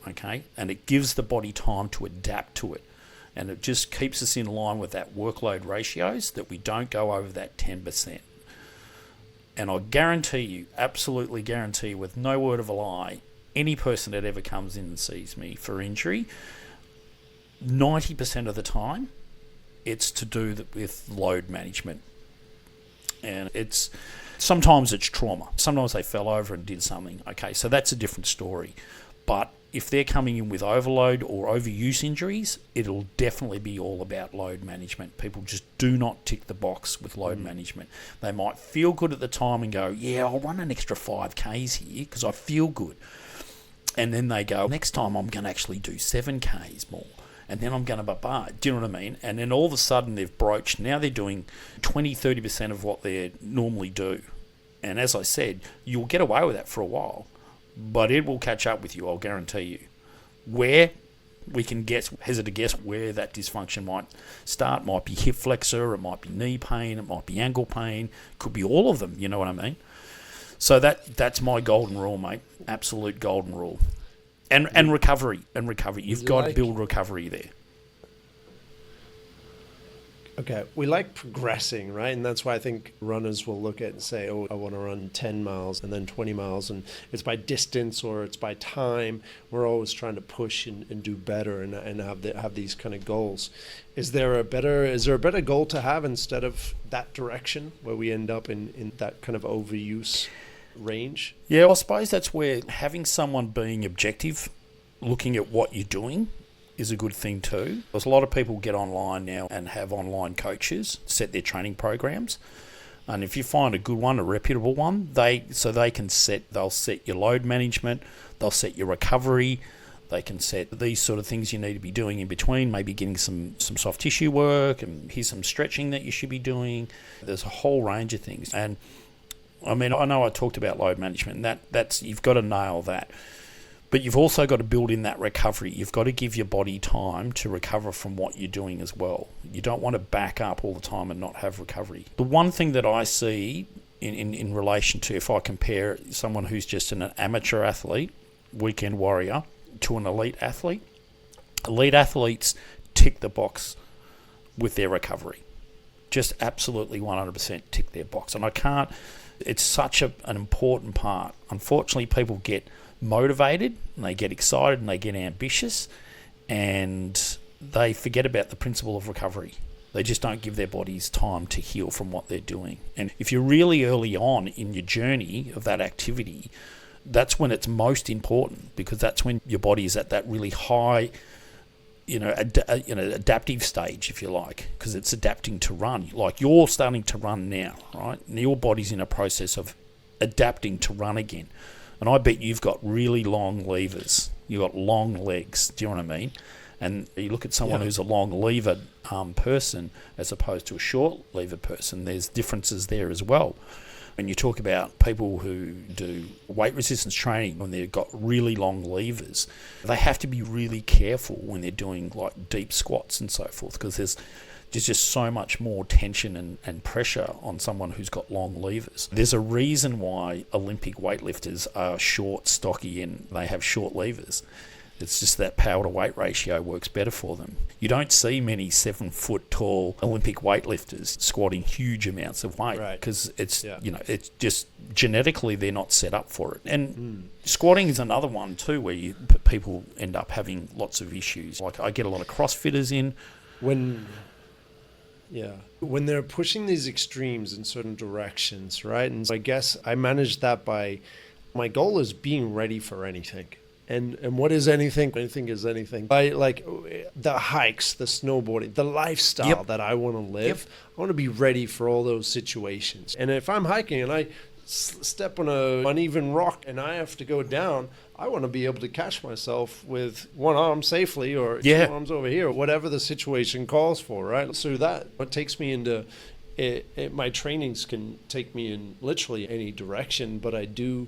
okay? And it gives the body time to adapt to it. And it just keeps us in line with that workload ratios, that we don't go over that 10%. And I guarantee you, absolutely guarantee you, with no word of a lie, any person that ever comes in and sees me for injury, 90% of the time, it's to do with load management. And sometimes it's trauma. Sometimes they fell over and did something. Okay, so that's a different story. But if they're coming in with overload or overuse injuries, it'll definitely be all about load management. People just do not tick the box with load management. They might feel good at the time and go, yeah, I'll run an extra 5Ks here because I feel good. And then they go, next time I'm going to actually do 7Ks more. And then I'm going to do you know what I mean? And then all of a sudden they've broached. Now they're doing 20-30% of what they normally do. And as I said, you'll get away with that for a while, but it will catch up with you, I'll guarantee you. Where we can hazard to guess where that dysfunction might start. Might be hip flexor, it might be knee pain, it might be ankle pain, could be all of them, you know what I mean? So that's my golden rule, mate. Absolute golden rule. And recovery. You've got to build recovery there. Okay, we like progressing, right? And that's why I think runners will look at and say, oh, I want to run 10 miles and then 20 miles. And it's by distance or it's by time. We're always trying to push and do better and have these kind of goals. Is there a better goal to have instead of that direction where we end up in that kind of overuse range? Yeah, I suppose that's where having someone being objective, looking at what you're doing, is a good thing too. Because a lot of people get online now and have online coaches set their training programs. And if you find a good one, a reputable one, they'll set your load management, they'll set your recovery, they can set these sort of things you need to be doing in between, maybe getting some soft tissue work, and here's some stretching that you should be doing. There's a whole range of things. And I mean, I know I talked about load management, and that's you've got to nail that. But you've also got to build in that recovery. You've got to give your body time to recover from what you're doing as well. You don't want to back up all the time and not have recovery. The one thing that I see in relation to, if I compare someone who's just an amateur athlete, weekend warrior, to an elite athletes tick the box with their recovery. Just absolutely 100% tick their box. And it's such an important part. Unfortunately, people get motivated and they get excited and they get ambitious and they forget about the principle of recovery. They just don't give their bodies time to heal from what they're doing. And if you're really early on in your journey of that activity, that's when it's most important, because that's when your body is at that really high, adaptive stage, if you like, because it's adapting to run. Like you're starting to run now, right? And your body's in a process of adapting to run again. And I bet you've got really long levers. You've got long legs. Do you know what I mean? And you look at someone who's a long lever person as opposed to a short lever person, there's differences there as well. When you talk about people who do weight resistance training, when they've got really long levers, they have to be really careful when they're doing like deep squats and so forth, because there's just so much more tension and pressure on someone who's got long levers. There's a reason why Olympic weightlifters are short, stocky, and they have short levers. It's just that power to weight ratio works better for them. You don't see many 7 foot tall Olympic weightlifters squatting huge amounts of weight because it's it's just genetically they're not set up for it. And squatting is another one too where people end up having lots of issues. Like I get a lot of CrossFitters in when they're pushing these extremes in certain directions, right? And so I guess I manage that by my goal is being ready for anything. And what is anything? Anything is anything. I like the hikes, the snowboarding, the lifestyle that I want to live. I want to be ready for all those situations. And if I'm hiking and I step on a uneven rock and I have to go down, I want to be able to catch myself with one arm safely or two arms over here, whatever the situation calls for, right? So that what takes me into my trainings can take me in literally any direction, but I do.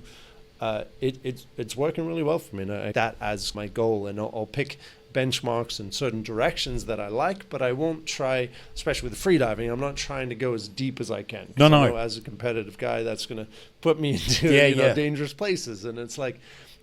It's working really well for me, and I that as my goal, and I'll pick benchmarks in certain directions that I like, but I won't try, especially with freediving, I'm not trying to go as deep as I can. No. I know as a competitive guy, that's going to put me into dangerous places, and it's like,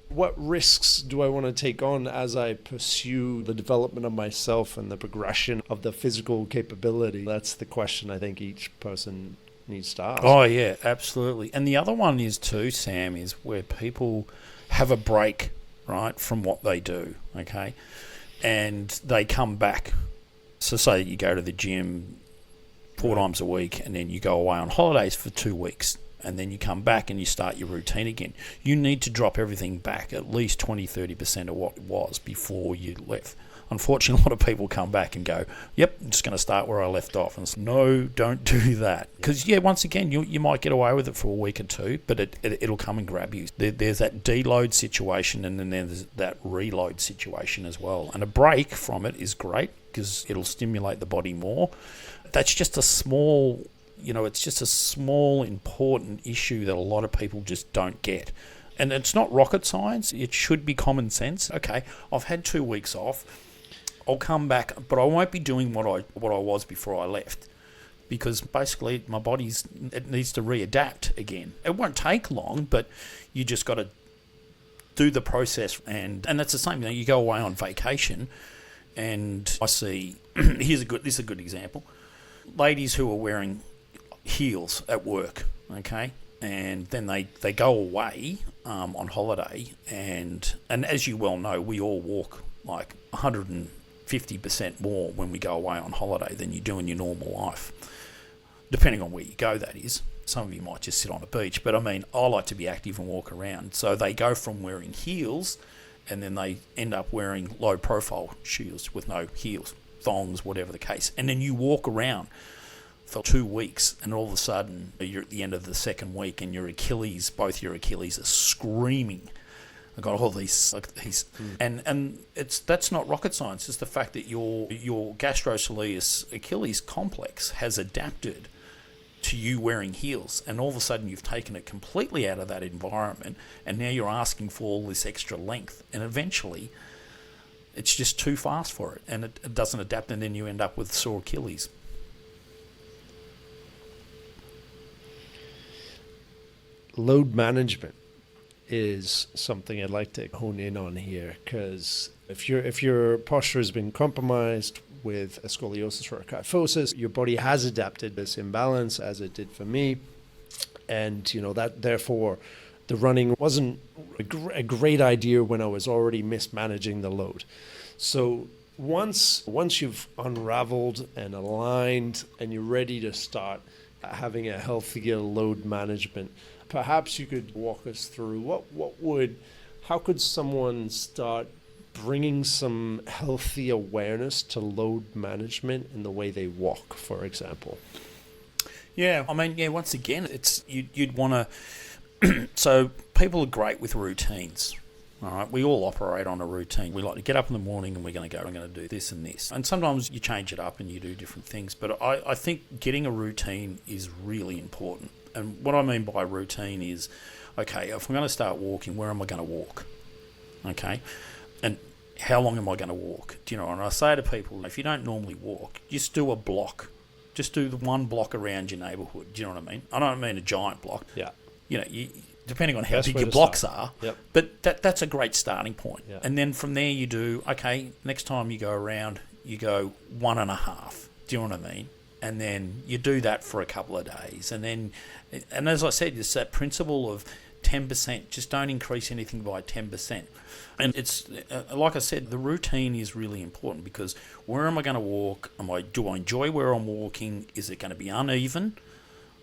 what risks do I want to take on as I pursue the development of myself and the progression of the physical capability? That's the question I think each person needs to ask. Oh, yeah, absolutely. And the other one is too, Sam, is where people have a break, right, from what they do, okay? And they come back. So say you go to the gym 4 times a week and then you go away on holidays for 2 weeks and then you come back and you start your routine again. You need to drop everything back at least 20-30% of what it was before you left. Unfortunately, a lot of people come back and go, yep, I'm just going to start where I left off. And it's, no, don't do that. Because, once again, you might get away with it for a week or two, but it'll come and grab you. There's that deload situation and then there's that reload situation as well. And a break from it is great because it'll stimulate the body more. That's just a small, it's just a small, important issue that a lot of people just don't get. And it's not rocket science. It should be common sense. Okay, I've had 2 weeks off. I'll come back, but I won't be doing what I was before I left, because basically my it needs to readapt again. It won't take long, but you just got to do the process, and that's the same thing. You go away on vacation, and I see this is a good example. Ladies who are wearing heels at work, okay, and then they go away on holiday, and as you well know, we all walk like 150% more when we go away on holiday than you do in your normal life. Depending on where you go, that is. Some of you might just sit on a beach, but I mean, I like to be active and walk around. So they go from wearing heels and then they end up wearing low profile shoes with no heels, thongs, whatever the case. And then you walk around for 2 weeks and all of a sudden you're at the end of the second week and both your Achilles are screaming. I've got all these, and that's not rocket science. It's the fact that your gastrosoleus Achilles complex has adapted to you wearing heels, and all of a sudden you've taken it completely out of that environment, and now you're asking for all this extra length, and eventually it's just too fast for it, and it doesn't adapt, and then you end up with sore Achilles. Load management is something I'd like to hone in on here, because if your posture has been compromised with a scoliosis or a kyphosis, your body has adapted this imbalance as it did for me, and that therefore the running wasn't a great idea when I was already mismanaging the load. So once you've unraveled and aligned and you're ready to start having a healthier load management, perhaps you could walk us through how could someone start bringing some healthy awareness to load management in the way they walk, for example? Yeah, I mean, once again, it's you'd want to. So people are great with routines. All right, we all operate on a routine. We like to get up in the morning and we're going to do this and this. And sometimes you change it up and you do different things. But I think getting a routine is really important. And what I mean by routine is, okay, if I'm going to start walking, where am I going to walk? Okay, and how long am I going to walk? Do you know? And I say to people, if you don't normally walk, just do a block. Just do the one block around your neighbourhood. Do you know what I mean? I don't mean a giant block. Yeah. depending on how Best big way your to blocks start. are. Yep. But that's a great starting point. Yeah. And then from there you do, okay, next time you go around, you go 1.5. Do you know what I mean? And then you do that for a couple of days. And as I said, it's that principle of 10%. Just don't increase anything by 10%. And it's, like I said, the routine is really important, because where am I going to walk? Do I enjoy where I'm walking? Is it going to be uneven?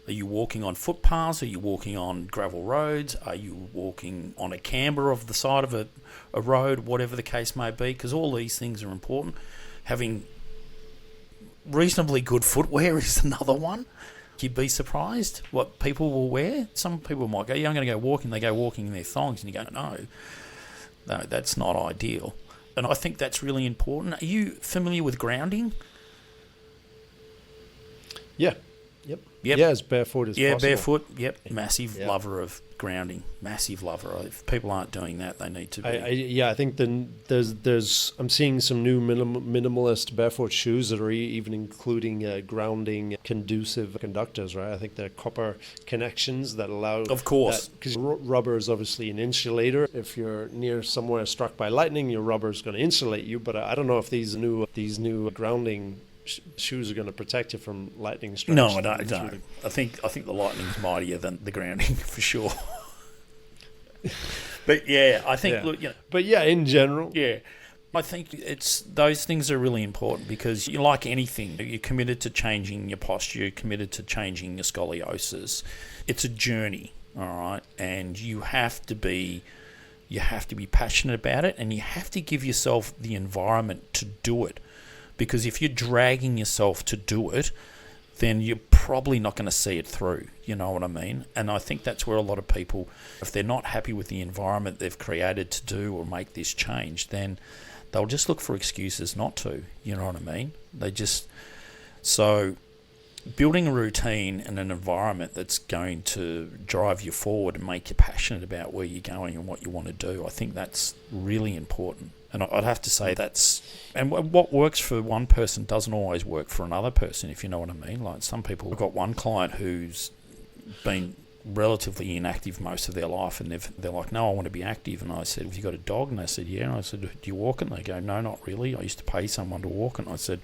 Are you walking on footpaths? Are you walking on gravel roads? Are you walking on a camber of the side of a road, whatever the case may be? Because all these things are important. Having reasonably good footwear is another one. You'd be surprised what people will wear. Some people might go, yeah, I'm going to go walking. They go walking in their thongs, and you go, no, that's not ideal. And I think that's really important. Are you familiar with grounding? Yeah. Yep. Yeah, as barefoot as possible. Yeah, barefoot. Yep. Massive lover of grounding. Massive lover. If people aren't doing that, they need to be. I think then I'm seeing some new minimalist barefoot shoes that are even including grounding conducive conductors, right? I think they're copper connections that allow. Of course. Because rubber is obviously an insulator. If you're near somewhere struck by lightning, your rubber is going to insulate you. But I don't know if these new grounding shoes are going to protect you from lightning strikes. No, I don't. I think the lightning's mightier than the grounding for sure. But yeah, I think. Yeah. Look, but yeah, in general, yeah, I think it's those things are really important, because you like anything, you're committed to changing your posture, you're committed to changing your scoliosis. It's a journey, all right, and you have to be passionate about it, and you have to give yourself the environment to do it. Because if you're dragging yourself to do it, then you're probably not going to see it through. You know what I mean? And I think that's where a lot of people, if they're not happy with the environment they've created to do or make this change, then they'll just look for excuses not to. You know what I mean? So building a routine and an environment that's going to drive you forward and make you passionate about where you're going and what you want to do, I think that's really important. And I'd have to say and what works for one person doesn't always work for another person, if you know what I mean. Like some people, I've got one client who's been relatively inactive most of their life, and they're like, no, I want to be active. And I said, have you got a dog? And they said, yeah. And I said, do you walk it? And they go, no, not really. I used to pay someone to walk it. And I said,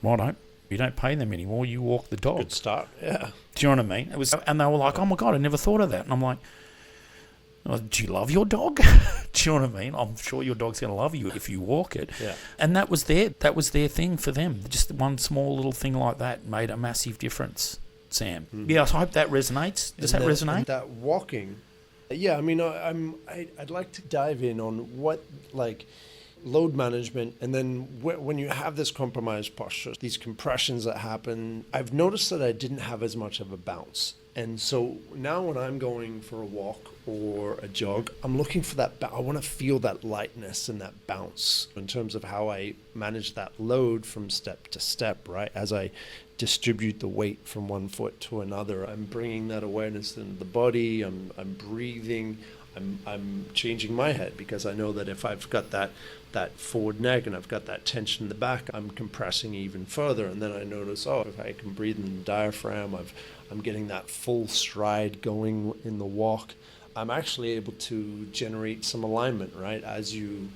why you don't pay them anymore, you walk the dog. Good start, yeah. Do you know what I mean? And they were like, oh my God, I never thought of that. And I'm like, do you love your dog? Do you know what I mean? I'm sure your dog's going to love you if you walk it. Yeah. And that was their thing for them. Just one small little thing like that made a massive difference, Sam. Yeah, so I hope that resonates. Does that resonate? And that walking. Yeah, I mean, I'd like to dive in on what, like, load management, and then when you have this compromised posture, these compressions that happen, I've noticed that I didn't have as much of a bounce. And so now when I'm going for a walk or a jog, I'm looking for that. I want to feel that lightness and that bounce in terms of how I manage that load from step to step, right? As I distribute the weight from one foot to another, I'm bringing that awareness into the body. I'm breathing. I'm changing my head, because I know that if I've got that forward neck and I've got that tension in the back, I'm compressing even further. And then I notice, if I can breathe in the diaphragm, I'm getting that full stride going in the walk. I'm actually able to generate some alignment, right, as you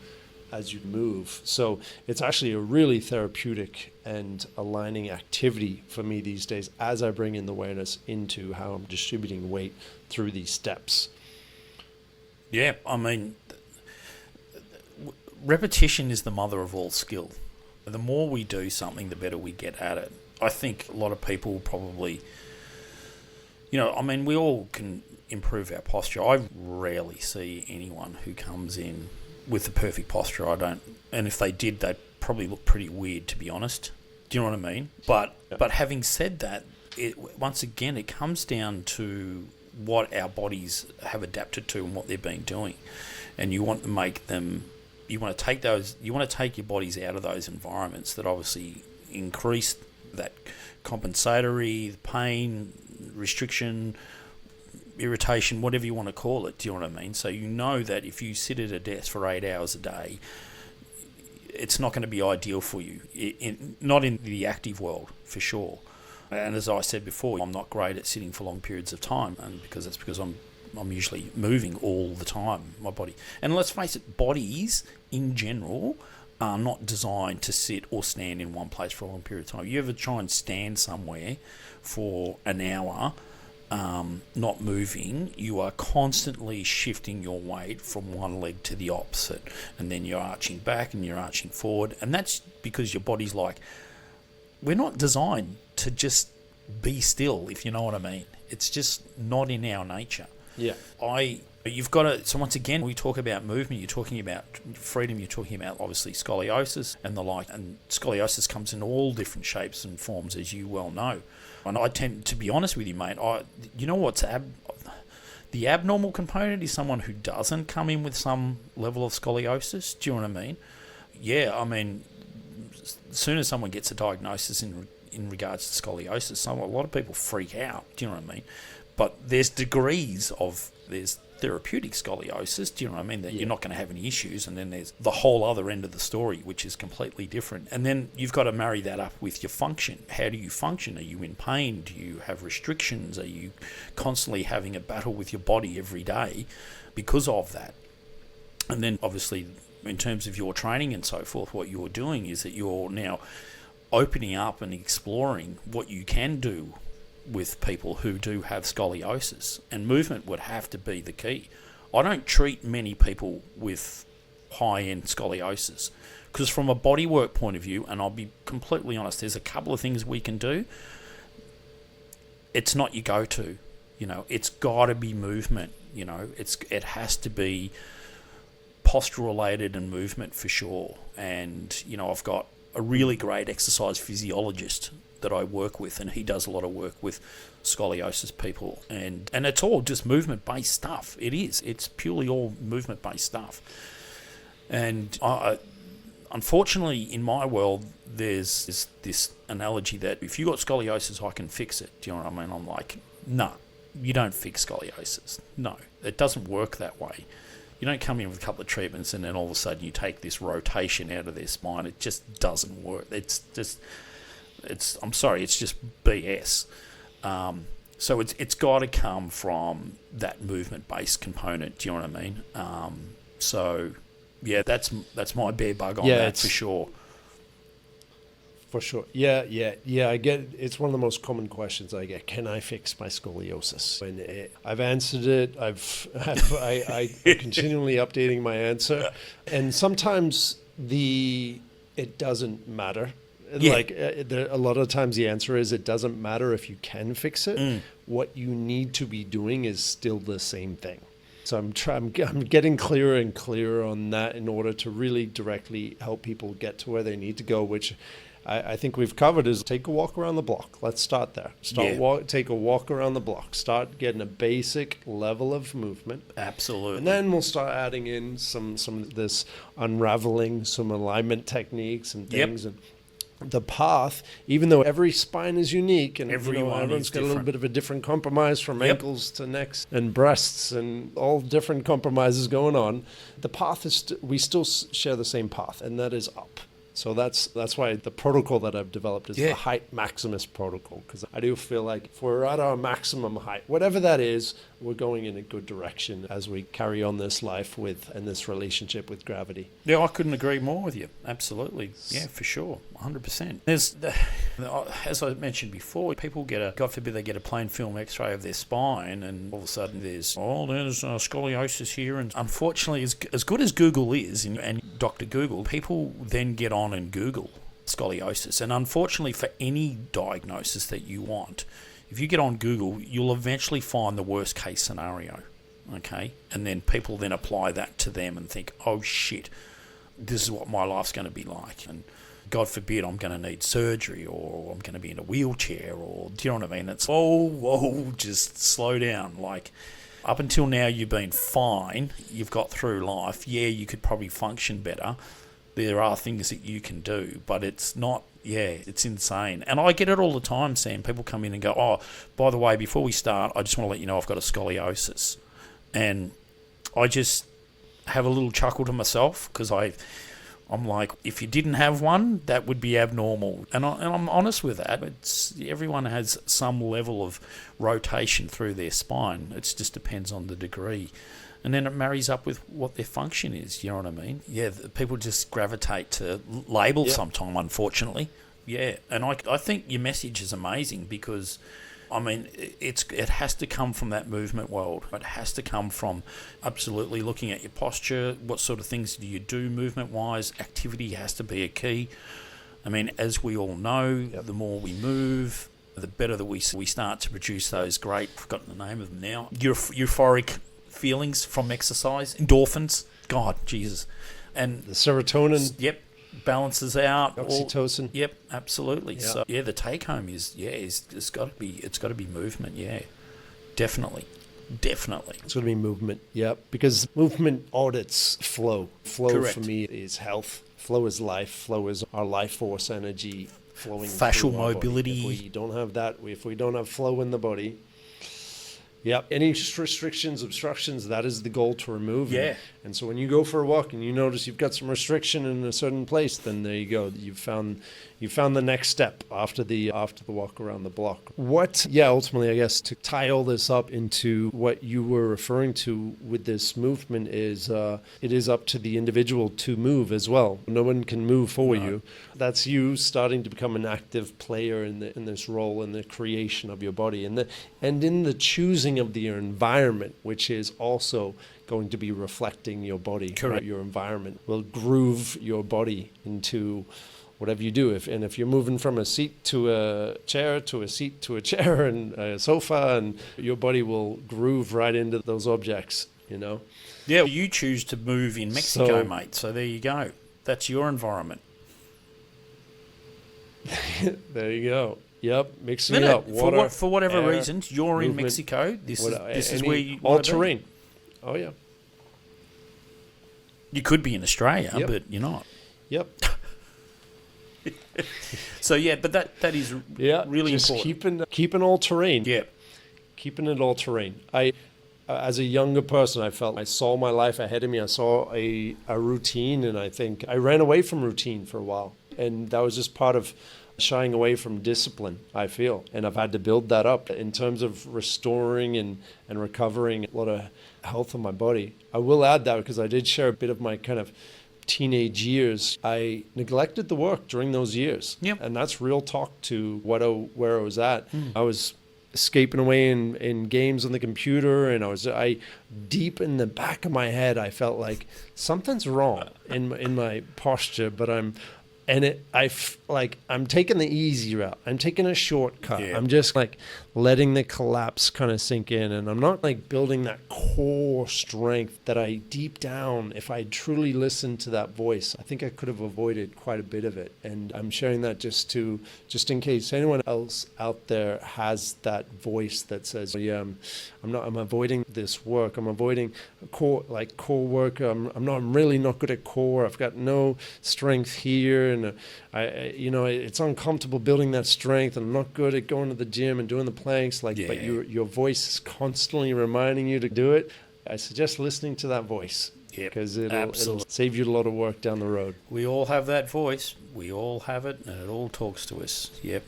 move. So it's actually a really therapeutic and aligning activity for me these days as I bring in the awareness into how I'm distributing weight through these steps. Yeah, I mean, repetition is the mother of all skill. The more we do something, the better we get at it. I think a lot of people probably, we all can improve our posture. I rarely see anyone who comes in with the perfect posture. And if they did, they'd probably look pretty weird, to be honest. Do you know what I mean? But having said that, once again, it comes down to what our bodies have adapted to and what they've been doing. And you want to take your bodies out of those environments that obviously increase that compensatory, pain, restriction, irritation, whatever you want to call it. Do you know what I mean? So you know that if you sit at a desk for 8 hours a day, it's not going to be ideal for you, not in the active world, for sure. And as I said before, I'm not great at sitting for long periods of time, and because I'm I'm usually moving all the time, my body. And let's face it, bodies in general are not designed to sit or stand in one place for a long period of time. You ever try and stand somewhere for an hour, not moving, you are constantly shifting your weight from one leg to the opposite, and then you're arching back and you're arching forward, and that's because your body's like, we're not designed to just be still, if you know what I mean. It's just not in our nature. Yeah. You've got to, so once again, we talk about movement, you're talking about freedom, you're talking about obviously scoliosis and the like, and scoliosis comes in all different shapes and forms, as you well know. And I tend to be honest with you, mate, you know what's the abnormal component is someone who doesn't come in with some level of scoliosis. Do you know what I mean? Yeah, I mean, as soon as someone gets a diagnosis in regards to scoliosis, a lot of people freak out. Do you know what I mean? But there's degrees of, there's therapeutic scoliosis, do you know what I mean, that you're not going to have any issues, and then there's the whole other end of the story, which is completely different. And then you've got to marry that up with your function. How do you function? Are you in pain? Do you have restrictions? Are you constantly having a battle with your body every day because of that? And then obviously in terms of your training and so forth, what you're doing is that you're now opening up and exploring what you can do with people who do have scoliosis, and movement would have to be the key. I don't treat many people with high-end scoliosis because from a bodywork point of view, and I'll be completely honest, there's a couple of things we can do. It's not your go-to, it's got to be movement, it has to be posture related and movement for sure. And I've got a really great exercise physiologist that I work with, and he does a lot of work with scoliosis people, and it's all just movement based stuff. It's purely all movement based stuff. And unfortunately in my world there's this analogy that if you got scoliosis I can fix it. Do you know what I mean? I'm like, no, you don't fix scoliosis. No, it doesn't work that way. You don't come in with a couple of treatments and then all of a sudden you take this rotation out of their spine. It just doesn't work. I'm sorry, it's just BS. So it's got to come from that movement-based component. Do you know what I mean? So yeah, that's my bear bug on that for sure. For sure. Yeah. I get it's one of the most common questions I get. Can I fix my scoliosis? And I've answered it. I continually updating my answer, and sometimes it doesn't matter. Yeah. Like a lot of times the answer is it doesn't matter if you can fix it. What you need to be doing is still the same thing. So I'm getting clearer and clearer on that in order to really directly help people get to where they need to go, which I think we've covered is take a walk around the block. Let's start there. Take a walk around the block. Start getting a basic level of movement. Absolutely. And then we'll start adding in some of this unraveling, some alignment techniques and things. And the path, even though every spine is unique and everyone's got a little bit of a different compromise from ankles to necks and breasts and all different compromises going on, the path is we still share the same path, and that is up. So that's why the protocol that I've developed is the height maximus protocol, because I do feel like if we're at our maximum height, whatever that is, we're going in a good direction as we carry on this life and this relationship with gravity. Yeah, I couldn't agree more with you. Absolutely. Yeah, for sure. 100%. As I mentioned before, people God forbid they get a plain film x-ray of their spine, and all of a sudden there's scoliosis here. And unfortunately, as good as Google is, and Dr. Google, people then get on and Google scoliosis. And unfortunately, for any diagnosis that you want, if you get on Google, you'll eventually find the worst case scenario, okay? And then people then apply that to them and think, oh shit, this is what my life's going to be like. And God forbid I'm going to need surgery, or I'm going to be in a wheelchair, or do you know what I mean? It's, whoa, just slow down. Like, up until now you've been fine, you've got through life. Yeah, you could probably function better. There are things that you can do, but it's not, it's insane. And I get it all the time, Sam. People come in and go, oh, by the way, before we start, I just want to let you know I've got a scoliosis. And I just have a little chuckle to myself, because I'm like, if you didn't have one, that would be abnormal. And I'm honest with that. Everyone has some level of rotation through their spine. It just depends on the degree. And then it marries up with what their function is, you know what I mean? Yeah, people just gravitate to labels sometime, unfortunately. Yeah, and I think your message is amazing because, I mean, it has to come from that movement world. It has to come from absolutely looking at your posture. What sort of things do you do movement-wise? Activity has to be a key. I mean, as we all know, the more we move, the better that we start to produce those great, I've forgotten the name of them now, euphoric feelings from exercise, endorphins. God, Jesus. And the serotonin. Yep. Balances out oxytocin. Yep, absolutely. Yeah. So the take home is it's got to be movement. Yeah, definitely. It's got to be movement. Yep, because movement audits flow. Flow Correct. For me is health. Flow is life. Flow is our life force energy flowing. Fascial mobility. If we don't have that, if we don't have flow in the body. Yep. Any restrictions, obstructions, that is the goal to remove. Yeah. And so when you go for a walk and you notice you've got some restriction in a certain place, then there you go. You found the next step after the walk around the block. Ultimately, I guess, to tie all this up into what you were referring to with this movement is it is up to the individual to move as well. No one can move for you. That's you starting to become an active player in this role in the creation of your body and in the choosing of your environment, which is also going to be reflecting your body. Correct. Right? Your environment will groove your body into whatever you do. If you're moving from a seat to a chair to a seat to a chair and a sofa, and your body will groove right into those objects, you know? Yeah, you choose to move in Mexico, mate. So there you go. That's your environment. There you go. Yep, mixing it up. Water, for whatever air, reasons, you're movement, in Mexico. This is where you all terrain. Oh yeah. You could be in Australia, but you're not. Yep. So but that is really just important. Keeping all terrain. Yeah. Keeping it all terrain. As a younger person, I felt I saw my life ahead of me. I saw a routine, and I think I ran away from routine for a while, and that was just part of shying away from discipline, I feel. And I've had to build that up in terms of restoring and recovering a lot of health in my body. I will add that because I did share a bit of my kind of teenage years. I neglected the work during those years. Yep. And that's real talk to where I was at. I was escaping away in games on the computer, and I deep in the back of my head, I felt like something's wrong in my posture, but I'm taking the easy route. I'm taking a shortcut. Yeah. I'm just like letting the collapse kind of sink in. And I'm not like building that core strength that I deep down, if I truly listened to that voice, I think I could have avoided quite a bit of it. And I'm sharing that just in case anyone else out there has that voice that says, I'm avoiding this work. I'm avoiding core work. I'm really not good at core. I've got no strength here. And it's uncomfortable building that strength. I'm not good at going to the gym and doing the planks. But your voice is constantly reminding you to do it. I suggest listening to that voice because it'll save you a lot of work down the road. We all have that voice. We all have it, and it all talks to us. Yep,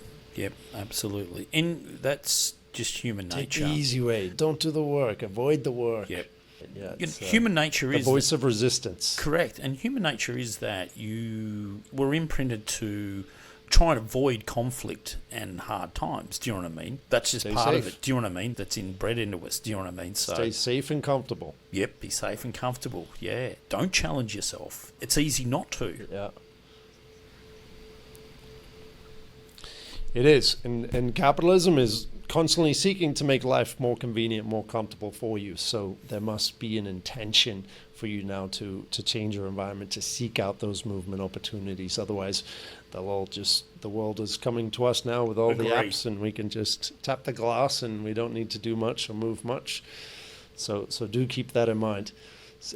absolutely. And that's just human nature. Take the easy way. Don't do the work. Avoid the work. Yep. Yeah, human nature is the voice of resistance. Correct. And human nature is that you were imprinted to try and avoid conflict and hard times. Do you know what I mean? That's just part of it. Do you know what I mean? That's inbred into us. Do you know what I mean? So stay safe and comfortable. Yep, be safe and comfortable. Yeah. Don't challenge yourself. It's easy not to. Yeah. It is. And capitalism is constantly seeking to make life more convenient, more comfortable for you. So there must be an intention for you now to change your environment, to seek out those movement opportunities. Otherwise, the world is coming to us now with all the apps, and we can just tap the glass and we don't need to do much or move much. So do keep that in mind.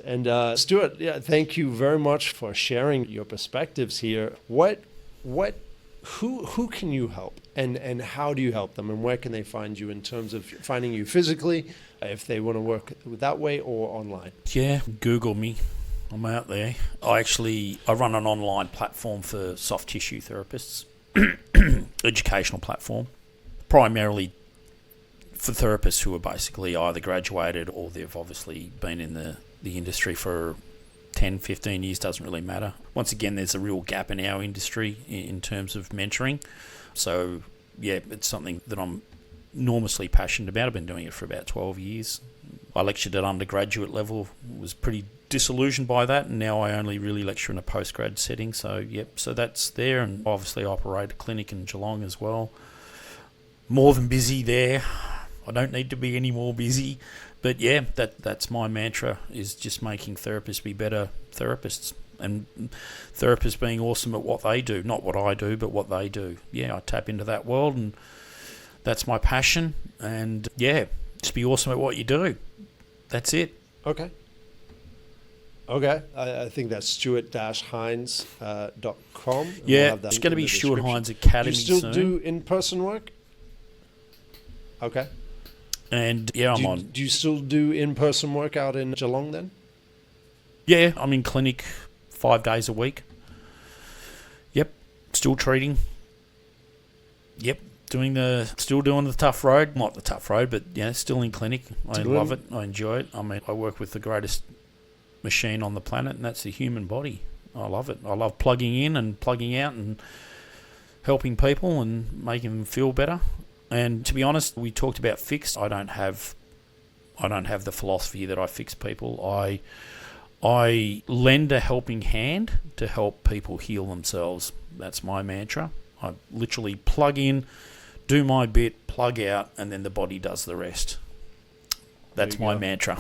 And Stuart, thank you very much for sharing your perspectives here. Who can you help, and how do you help them, and where can they find you in terms of finding you physically, if they want to work that way, or online? Yeah, Google me. I'm out there. I run an online platform for soft tissue therapists, educational platform, primarily for therapists who are basically either graduated or they've obviously been in the industry for 10, 15 years, doesn't really matter. Once again, there's a real gap in our industry in terms of mentoring. So, yeah, it's something that I'm enormously passionate about. I've been doing it for about 12 years. I lectured at undergraduate level, was pretty disillusioned by that, and now I only really lecture in a postgrad setting. So, yep, so that's there, and obviously I operate a clinic in Geelong as well. More than busy there. I don't need to be any more busy. But yeah, that's my mantra, is just making therapists be better therapists. And therapists being awesome at what they do. Not what I do, but what they do. Yeah, I tap into that world, and that's my passion. And yeah, just be awesome at what you do. That's it. Okay. I think that's stuart-hinds.com. Yeah, it's going to be Stuart Hinds Academy soon. Do you still do in-person work? Okay. And yeah, Do you still do in-person work out in Geelong then? Yeah, I'm in clinic 5 days a week. Yep, still treating. Yep, still doing the tough road. Not the tough road, but yeah, still in clinic. I love it. I enjoy it. I mean, I work with the greatest machine on the planet, and that's the human body. I love it. I love plugging in and plugging out and helping people and making them feel better. And to be honest, we talked about fixed. I don't have the philosophy that I fix people. I lend a helping hand to help people heal themselves. That's my mantra. I literally plug in, do my bit, plug out, and then the body does the rest. That's my mantra.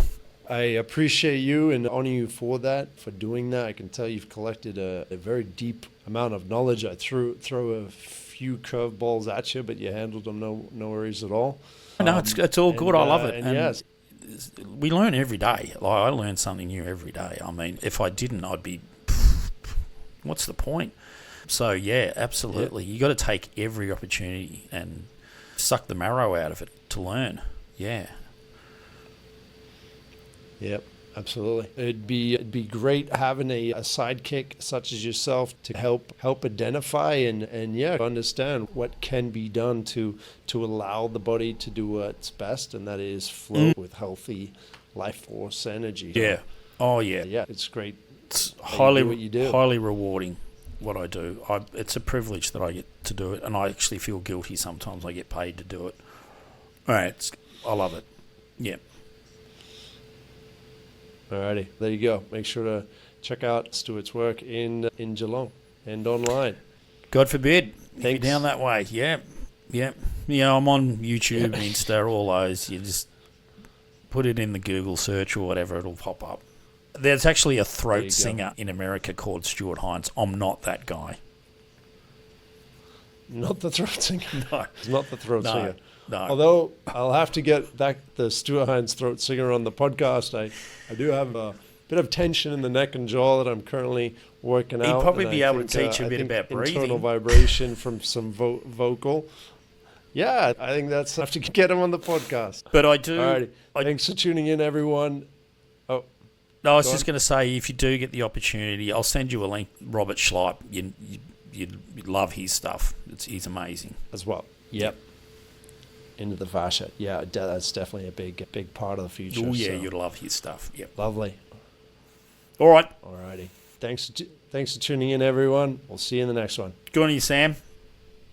I appreciate you and honor you for that, for doing that. I can tell you've collected a very deep amount of knowledge. I throw a few curveballs at you, but you handled them no worries at all. No, it's all good. I love it. And yes, we learn every day. Like, I learn something new every day. I mean, if I didn't, I'd be, what's the point? So yeah, absolutely. You got to take every opportunity and suck the marrow out of it to learn. Yeah. Yep. Absolutely. It'd be great having a sidekick such as yourself to help identify and understand what can be done to allow the body to do what's best, and that is flow with healthy life force energy. Yeah. Oh yeah. Yeah, it's great. It's highly rewarding what I do. It's a privilege that I get to do it, and I actually feel guilty sometimes I get paid to do it. All right, I love it. Yeah. Alrighty, there you go. Make sure to check out Stuart's work in Geelong and online. God forbid. Thanks. You're down that way. Yeah. Yeah, I'm on YouTube, Insta, all those. You just put it in the Google search or whatever, it'll pop up. There's actually a throat singer in America called Stuart Hinds. I'm not that guy. Not the throat singer? No. He's not the throat singer. No. Although I'll have to get back the Stuart Hinds throat singer on the podcast. I do have a bit of tension in the neck and jaw that I'm currently working out. He'd probably be able to teach you a bit about breathing. Internal vibration from some vocal. Yeah, I think that's enough to get him on the podcast. But I do. Alrighty. Thanks for tuning in, everyone. Oh, no, I was just going to say, if you do get the opportunity, I'll send you a link. Robert Schleip, you'd love his stuff. He's amazing as well. Yep. Into the fascia. Yeah, that's definitely a big part of the future. Oh, yeah, so. You'd love his stuff. Yep. Lovely. All right. Alrighty. Thanks for tuning in, everyone. We'll see you in the next one. Good on you, Sam.